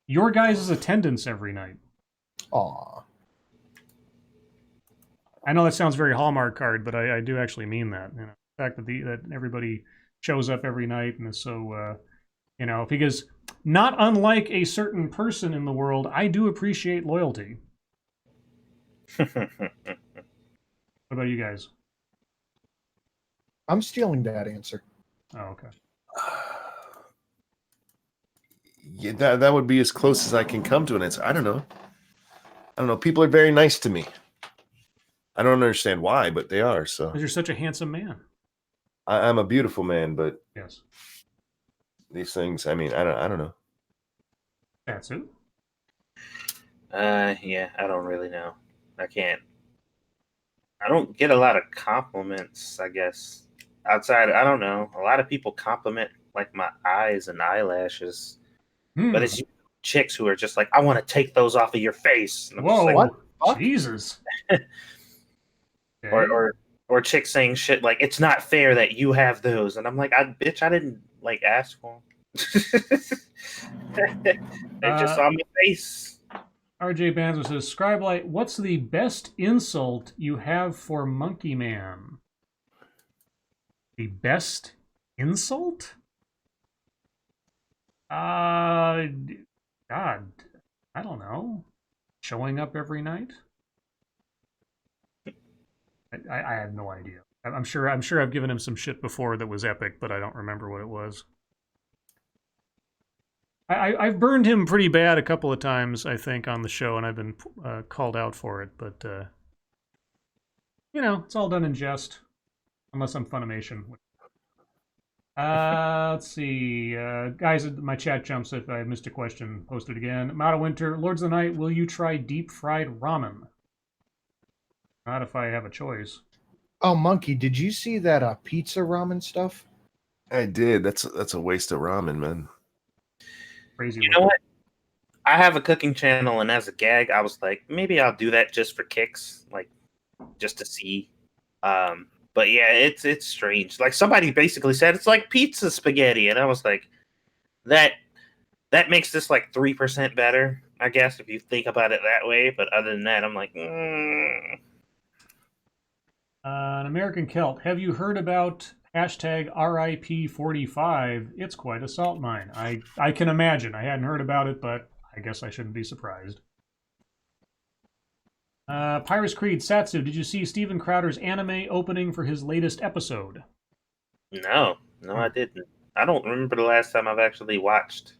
Your guys' attendance every night. Aw. I know that sounds very Hallmark card, but I do actually mean that. The fact that everybody shows up every night and is so, because not unlike a certain person in the world, I do appreciate loyalty. What about you guys? I'm stealing that answer. Oh, okay. Yeah, that would be as close as I can come to an answer. I don't know. People are very nice to me. I don't understand why, but they are. So Because you're such a handsome man. I'm a beautiful man, but Yes. these things. I mean, I don't know. Satsu? Yeah, I don't really know. I don't get a lot of compliments, I guess. Outside, I don't know. A lot of people compliment like my eyes and eyelashes. But it's chicks who are just like, I want to take those off of your face. And I'm Whoa, just what? Jesus. or chicks saying shit like, it's not fair that you have those. And I'm like, I didn't like ask for them. They just saw my face. RJ Banzo says, Scribe Light, what's the best insult you have for Monkey Man? The best insult? God, I don't know. Showing up every night? I have no idea. I'm sure I've given him some shit before that was epic, but I don't remember what it was. I've burned him pretty bad a couple of times, I think, on the show, and I've been called out for it. But it's all done in jest, unless I'm Funimation. Let's see, guys. My chat jumps if I missed a question. Posted again. Mata Winter, Lords of the Night. Will you try deep fried ramen? Not if I have a choice. Oh, Monkey, did you see that pizza ramen stuff? I did. That's a waste of ramen, man. Crazy. You know what? I have a cooking channel, and as a gag, I was like, maybe I'll do that just for kicks, like just to see. But yeah, it's strange. Like somebody basically said it's like pizza spaghetti, and I was like, that makes this like 3% better, I guess, if you think about it that way. But other than that, I'm like, An American Celt. Have you heard about hashtag RIP45? It's quite a salt mine. I can imagine. I hadn't heard about it, but I guess I shouldn't be surprised. Pyrus Creed, Satsu, did you see Steven Crowder's anime opening for his latest episode? no, I didn't. I don't remember the last time I've actually watched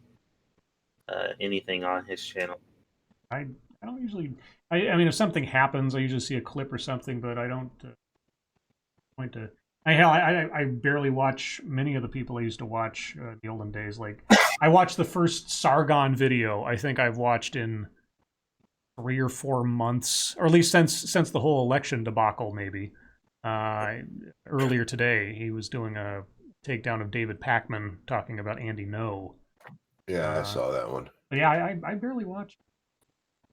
anything on his channel. I don't usually. I mean, if something happens, I usually see a clip or something, but I don't point to. I barely watch many of the people I used to watch in the olden days. Like, I watched the first Sargon video. I think I've watched in 3 or 4 months, or at least since the whole election debacle, maybe. Earlier today, he was doing a takedown of David Pakman talking about Andy No. Yeah, I saw that one. But yeah, I barely watch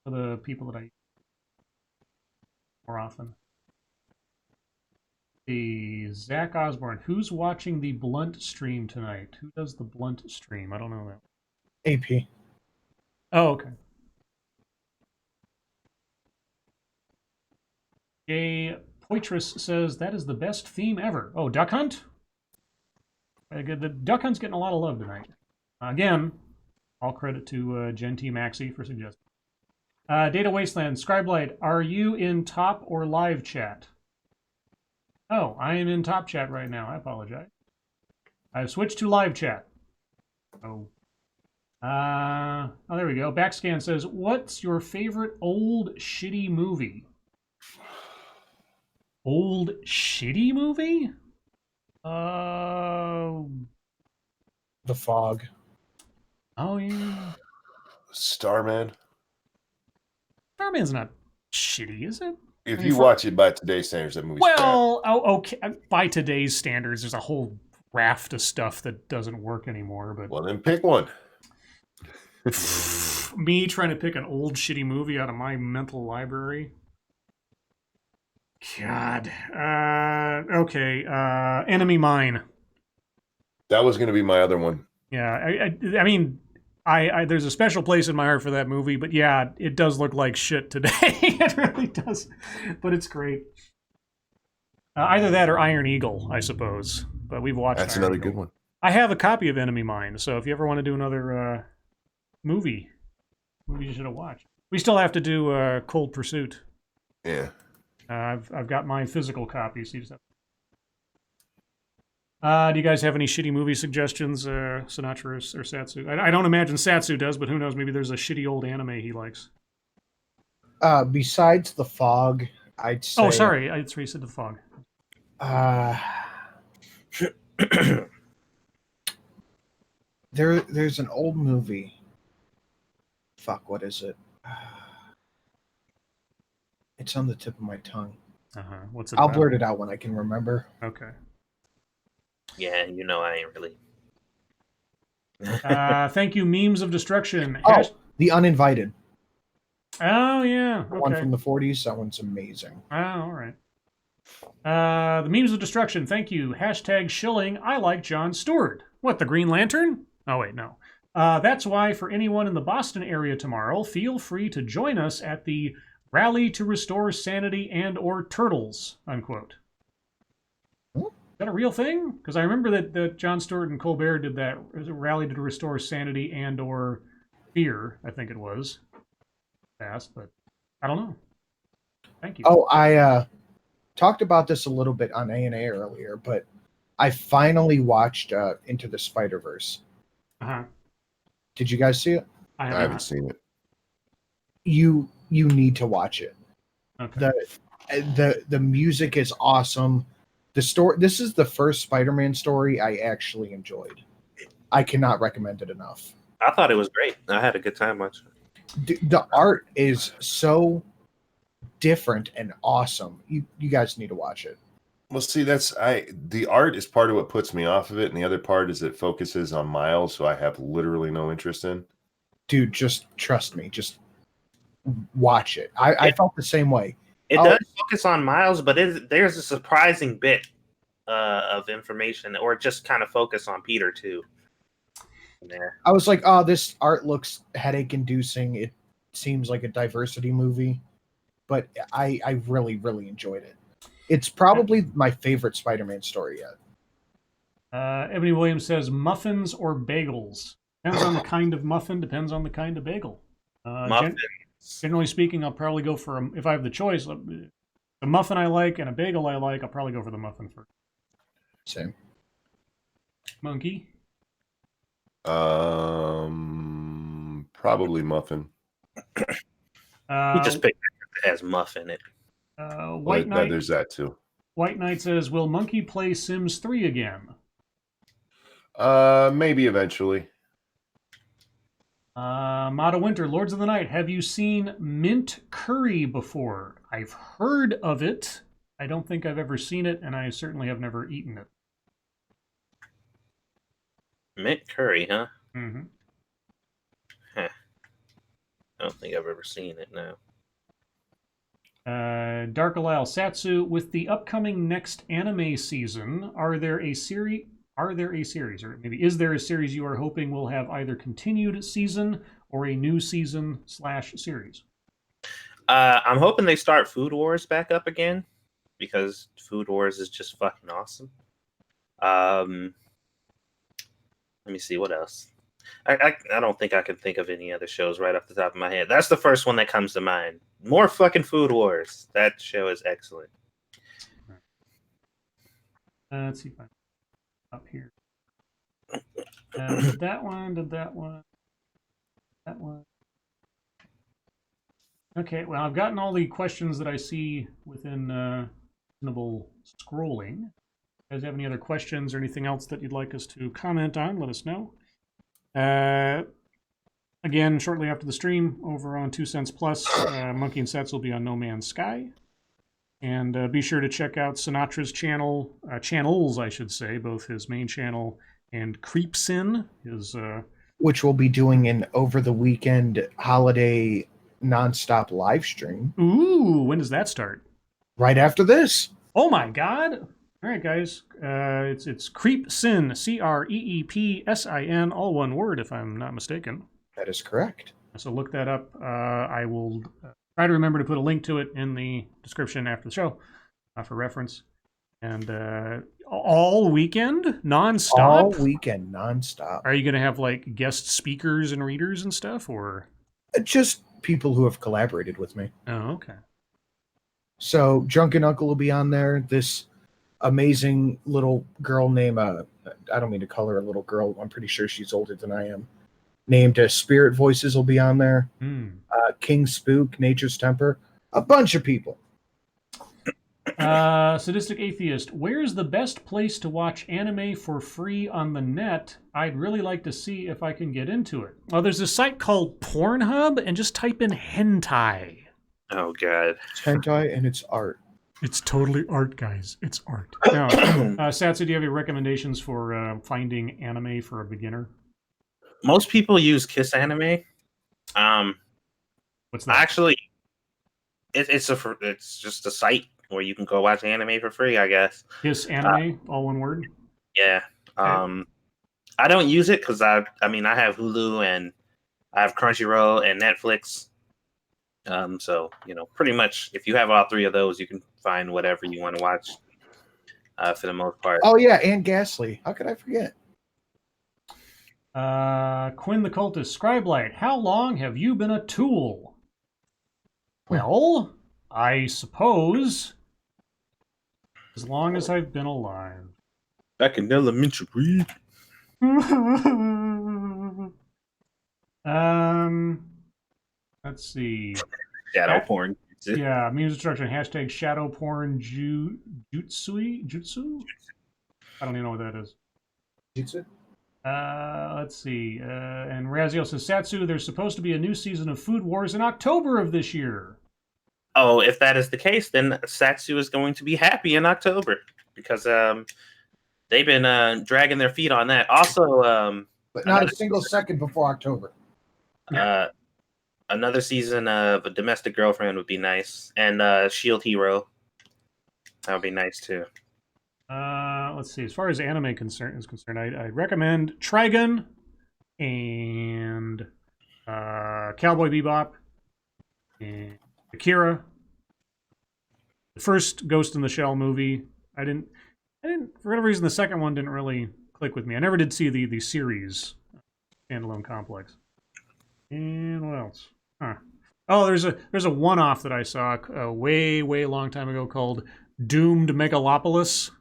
for the people that I more often. The Zach Osborne, who's watching the Blunt stream tonight? Who does the Blunt stream? I don't know that. AP. Oh, okay. Jay Poitras says that is the best theme ever. Oh, Duck Hunt? The Duck Hunt's getting a lot of love tonight. Again, all credit to Gen T Maxi for suggesting. Data Wasteland, Scribe Light, are you in top or live chat? Oh, I am in top chat right now. I apologize. I've switched to live chat. Oh, there we go. Backscan says, what's your favorite old shitty movie? Old shitty movie? The Fog. Oh, yeah. Starman. Starman's not shitty, is it? If you watch it by today's standards, that movie's crap. Okay. By today's standards, there's a whole raft of stuff that doesn't work anymore. But Well, then pick one. me trying to pick an old shitty movie out of my mental library. God. Okay. Enemy Mine. That was going to be my other one. Yeah. I mean, I there's a special place in my heart for that movie, but yeah, it does look like shit today. It really does, but it's great. Either that or Iron Eagle, I suppose. But we've watched. That's Iron another Eagle. good one. I have a copy of Enemy Mine, so if you ever want to do another movie you should have watched. We still have to do Cold Pursuit. Yeah. I've got my physical copy. So you just have... do you guys have any shitty movie suggestions, Sinatra or Satsu? I don't imagine Satsu does, but who knows? Maybe there's a shitty old anime he likes. Besides The Fog, I'd say... Oh, sorry. That's where you said The Fog. There's an old movie. Fuck, what is it? It's on the tip of my tongue. What's it I'll about? blurt it out when I can remember. Okay. Yeah, I ain't really. Thank you, Memes of Destruction. Oh, The Uninvited. Oh, yeah. Okay. One from the 40s. That one's amazing. Oh, all right. The Memes of Destruction. Thank you. Hashtag shilling. I like Jon Stewart. What, the Green Lantern? Oh, wait, no. That's why for anyone in the Boston area tomorrow, feel free to join us at the Rally to Restore Sanity and or Turtles, unquote. Is that a real thing? Because I remember that Jon Stewart and Colbert did that Rally to Restore Sanity and or Fear, I think it was. Fast, but I don't know. Thank you. Oh, I talked about this a little bit on A&A earlier, but I finally watched Into the Spider-Verse. Uh-huh. Did you guys see it? I I have haven't not. seen it. You need to watch it. Okay. The music is awesome. The story. This is the first Spider-Man story I actually enjoyed. I cannot recommend it enough. I thought it was great. I had a good time watching it. The art is so different and awesome. You guys need to watch it. Well, see, the art is part of what puts me off of it, and the other part is it focuses on Miles, who I have literally no interest in. Dude, just trust me. Just watch it. I felt the same way. It Oh. does focus on Miles, but there's a surprising bit of information, or just kind of focus on Peter too. Yeah. I was like, oh, this art looks headache-inducing. It seems like a diversity movie, but I really, really enjoyed it. It's probably my favorite Spider-Man story yet. Ebony Williams says muffins or bagels. Depends on the kind of muffin. Depends on the kind of bagel. Muffins. Generally speaking, I'll probably go for if I have the choice. The muffin I like and a bagel I like, I'll probably go for the muffin first. Same. Monkey. Probably muffin. He just picked it as muffin. White Knight. There's that too. White Knight says, "Will Monkey play Sims 3 again?" Maybe eventually. Mata Winter, Lords of the Night. Have you seen mint curry before? I've heard of it. I don't think I've ever seen it, and I certainly have never eaten it. Mint curry, huh? Mm-hmm. I don't think I've ever seen it. No. Dark Alal, Satsu, with the upcoming next anime season, is there a series, or maybe is there a series you are hoping will have either continued season or a new season / series? I'm hoping they start Food Wars back up again, because Food Wars is just fucking awesome. Let me see what else. I don't think I can think of any other shows right off the top of my head. That's the first one that comes to mind. More fucking Food Wars. That show is excellent. Let's see if I up here. Did that one. Okay, well, I've gotten all the questions that I see within reasonable scrolling. You guys have any other questions or anything else that you'd like us to comment on? Let us know. Again, shortly after the stream, over on 2 Cents Plus, Monkey and Sets will be on No Man's Sky. And be sure to check out Sinatra's channels, I should say, both his main channel and Creepsin, his which we'll be doing an over the weekend holiday nonstop live stream. Ooh, when does that start? Right after this. Oh my god. All right, guys. It's Creepsin, CREEPSIN, all one word, if I'm not mistaken. That is correct. So look that up. I will try to remember to put a link to it in the description after the show for reference. And all weekend, nonstop. All weekend, nonstop. Are you going to have like guest speakers and readers and stuff, or just people who have collaborated with me? Oh, okay. So Drunken Uncle will be on there. This amazing little girl named I don't mean to call her a little girl. I'm pretty sure she's older than I am. Named Spirit Voices will be on there. King Spook, Nature's Temper, a bunch of people. Sadistic Atheist, where's the best place to watch anime for free on the net? I'd really like to see if I can get into it. Well, there's a site called Pornhub, and just type in hentai. Oh, God. It's hentai and it's art. It's totally art, guys. It's art. Now, Satsu, do you have any recommendations for finding anime for a beginner? Most people use Kiss Anime. What's that? Actually, it's just a site where you can go watch anime for free, I guess. Kiss Anime, all one word? Yeah. Okay. I don't use it because I have Hulu and I have Crunchyroll and Netflix. So, pretty much if you have all three of those, you can find whatever you want to watch for the most part. Oh, yeah, and Ghastly. How could I forget? Quinn the Cultist, Scribe Light, how long have you been a tool? Well, I suppose as long as I've been alive. Back in elementary. Let's see. Shadow porn. Yeah, means destruction. Hashtag shadow porn jutsu. I don't even know what that is. Jutsu? Let's see. And Raziel says, Satsu, there's supposed to be a new season of Food Wars in October of this year. Oh, if that is the case, then Satsu is going to be happy in October because they've been dragging their feet on that. Also, But not a single second before October. Another season of a Domestic Girlfriend would be nice, and Shield Hero. That would be nice too. Let's see. As far as anime is concerned, I recommend Trigun and Cowboy Bebop and Akira. The first Ghost in the Shell movie, I didn't for whatever reason the second one didn't really click with me. I never did see the series standalone complex. And what else? Huh. Oh, there's a one-off that I saw a way long time ago called Doomed Megalopolis.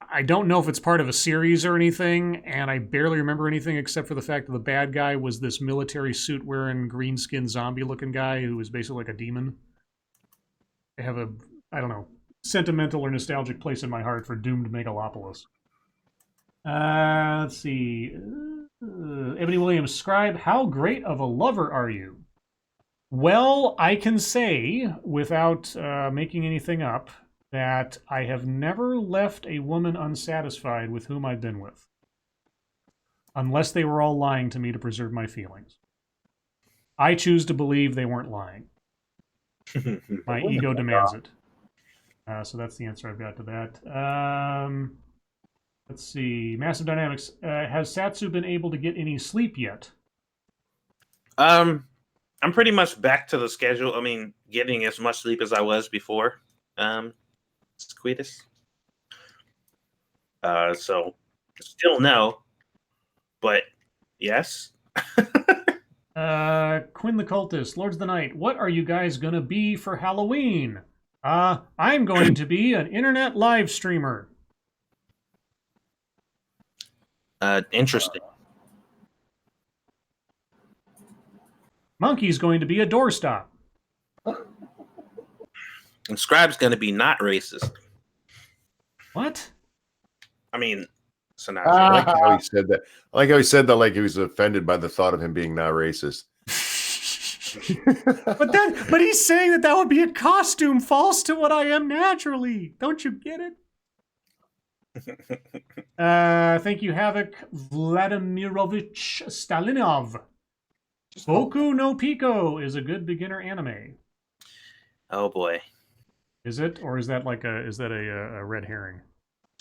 I don't know if it's part of a series or anything, and I barely remember anything except for the fact that the bad guy was this military suit wearing green skin zombie looking guy who was basically like a demon. I have a, I don't know, sentimental or nostalgic place in my heart for Doomed Megalopolis. Let's see. Ebony Williams, Scribe, how great of a lover are you? Well, I can say, without making anything up, that I have never left a woman unsatisfied with whom I've been with. Unless they were all lying to me to preserve my feelings. I choose to believe they weren't lying. My ego demands it. So that's the answer I've got to that. Let's see. Massive Dynamics. Has Satsu been able to get any sleep yet? I'm pretty much back to the schedule. I mean, getting as much sleep as I was before. Squeetus. So still no, but yes. Quinn the Cultist, Lords of the Night, what are you guys gonna be for Halloween? I'm going to be an internet live streamer. Interesting. Monkey's going to be a doorstop. And Scribe's going to be not racist. What? I mean, so not. I like how he said that. I like how he said that like he was offended by the thought of him being not racist. But he's saying that would be a costume false to what I am naturally. Don't you get it? Thank you, Havoc Vladimirovich Stalinov. Boku no Pico is a good beginner anime. Oh boy. Is it, or is that like a red herring?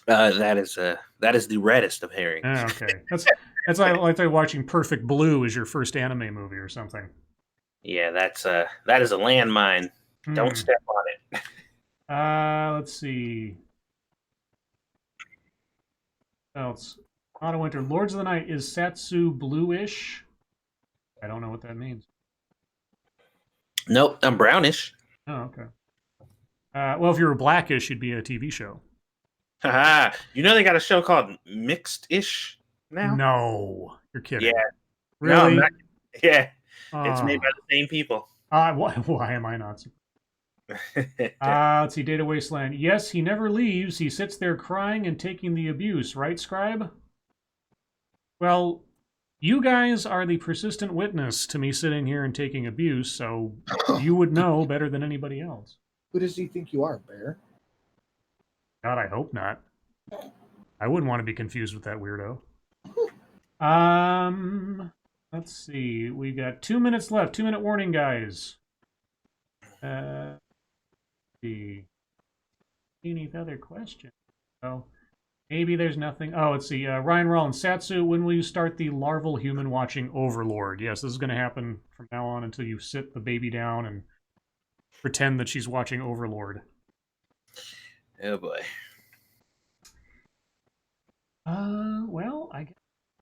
That is the reddest of herrings. Oh, okay, that's like watching Perfect Blue as your first anime movie or something. Yeah, that is a landmine. Don't step on it. Let's see. What else? Auto Winter, Lords of the Night, is Satsu bluish? I don't know what that means. Nope, I'm brownish. Oh, okay. Well, if you were blackish, you'd be a TV show. Haha. You know they got a show called Mixed-ish now? No, you're kidding. Yeah. Really? No, I'm not. Yeah. It's made by the same people. Why am I not? Let's see, Data Wasteland. Yes, he never leaves. He sits there crying and taking the abuse, right, Scribe? Well, you guys are the persistent witness to me sitting here and taking abuse, so you would know better than anybody else. Who does he think you are, Bear? God, I hope not. I wouldn't want to be confused with that weirdo. Let's see. We got 2 minutes left. 2-minute warning, guys. Let's see. Any other question? Oh, maybe there's nothing. Oh, let's see. Ryan Rollins, Satsu, when will you start the larval human watching Overlord? Yes, this is going to happen from now on until you sit the baby down and pretend that she's watching Overlord. Oh boy. Well, I guess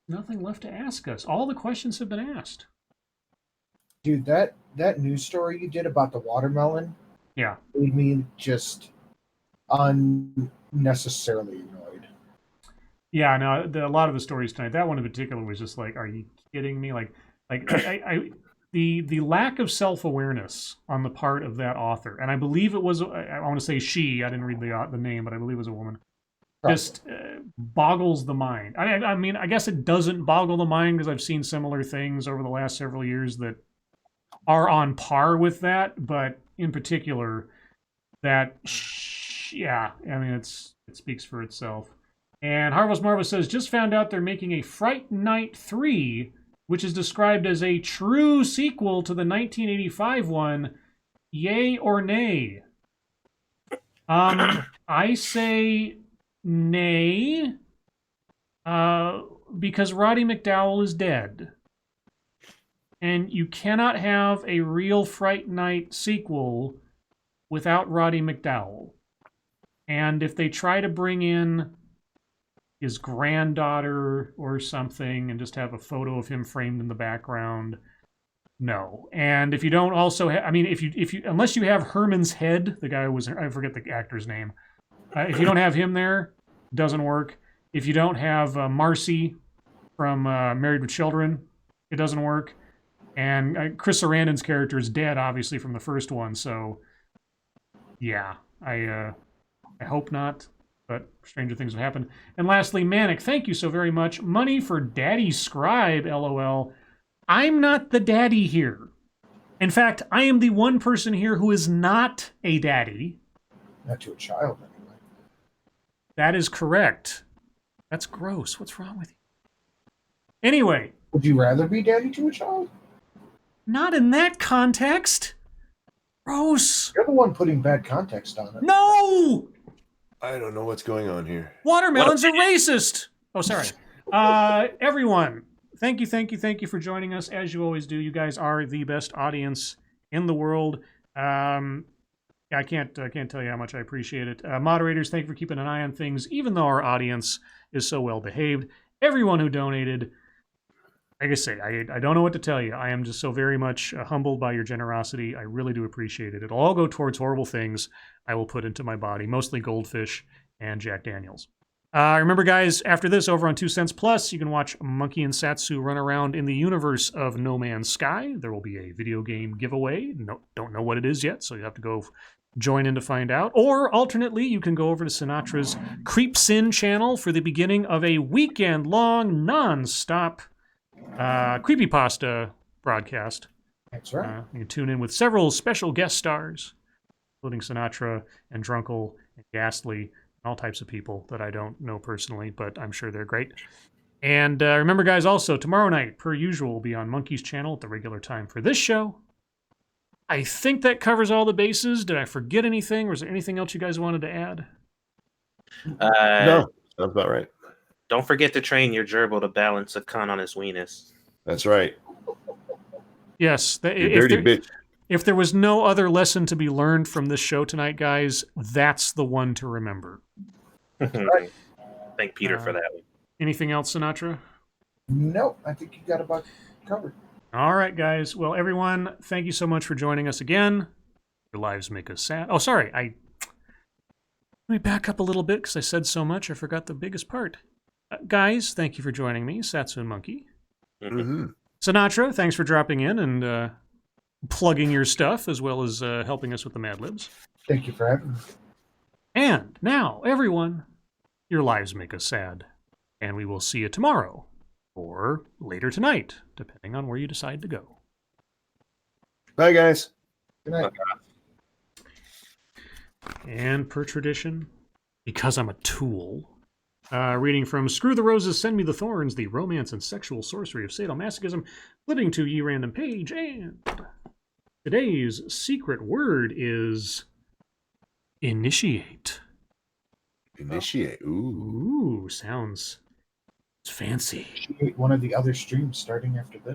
nothing left to ask us. All the questions have been asked. Dude, that news story you did about the watermelon, Yeah, made me just unnecessarily annoyed. yeah. No, a lot of the stories tonight. That one in particular was just like, are you kidding me? Like Like the lack of self-awareness on the part of that author, and I believe it was, I want to say she, I didn't read the name, but I believe it was a woman, just boggles the mind. I mean, I guess it doesn't boggle the mind because I've seen similar things over the last several years that are on par with that, but in particular, that, yeah, I mean, it speaks for itself. And Harvest Marvel says, just found out they're making a Fright Night 3, which is described as a true sequel to the 1985 one. Yay or nay? I say nay, because Roddy McDowall is dead. And you cannot have a real Fright Night sequel without Roddy McDowall. And if they try to bring in his granddaughter or something and just have a photo of him framed in the background, no. And if you don't also I mean, if you unless you have Herman's head, the guy who was, I forget the actor's name, if you don't have him there, doesn't work. If you don't have Marcy from Married with Children, it doesn't work. And Chris Sarandon's character is dead, obviously, from the first one, so yeah, I hope not. But stranger things have happened. And lastly, Manic, thank you so very much. Money for Daddy Scribe, LOL. I'm not the daddy here. In fact, I am the one person here who is not a daddy. Not to a child, anyway. That is correct. That's gross. What's wrong with you? Anyway. Would you rather be daddy to a child? Not in that context. Gross. You're the one putting bad context on it. No! I don't know what's going on here. Watermelons are racist. Oh, sorry. Everyone, thank you for joining us, as you always do. You guys are the best audience in the world. I can't tell you how much I appreciate it. Moderators, thank you for keeping an eye on things, even though our audience is so well behaved. Everyone who donated, like I say, I don't know what to tell you. I am just so very much humbled by your generosity. I really do appreciate it. It'll all go towards horrible things I will put into my body, mostly goldfish and Jack Daniels. Remember, guys, after this, over on 2 Cents Plus, you can watch Monkey and Satsu run around in the universe of No Man's Sky. There will be a video game giveaway. Don't know what it is yet, so you have to go join in to find out. Or, alternately, you can go over to Sinatra's Creepsin channel for the beginning of a weekend-long, non-stop creepypasta broadcast. That's right. You can tune in with several special guest stars, including Sinatra and Drunkle and Ghastly, and all types of people that I don't know personally, but I'm sure they're great. And remember, guys, also, tomorrow night, per usual, will be on Monkey's channel at the regular time for this show. I think that covers all the bases. Did I forget anything? Was there anything else you guys wanted to add? No, that's about right. Don't forget to train your gerbil to balance a cunt on his weenus. That's right. Yes. You dirty bitch. If there was no other lesson to be learned from this show tonight, guys, that's the one to remember. Thank Peter for that one. Anything else, Sinatra? Nope, I think you got about covered. All right, guys. Well, everyone, thank you so much for joining us again. Your lives make us sad. Oh, sorry. Let me back up a little bit because I said so much. I forgot the biggest part. Guys, thank you for joining me, Satsu and Monkey. Mm-hmm. Sinatra, thanks for dropping in and plugging your stuff as well as helping us with the Mad Libs. Thank you for having me. And now, everyone, your lives make us sad. And we will see you tomorrow or later tonight, depending on where you decide to go. Bye, guys. Good night. And per tradition, because I'm a tool, reading from Screw the Roses, Send Me the Thorns, The Romance and Sexual Sorcery of Sadomasochism, flipping to Ye Random Page, and today's secret word is initiate. Initiate. Ooh. Ooh, sounds fancy. One of the other streams starting after this.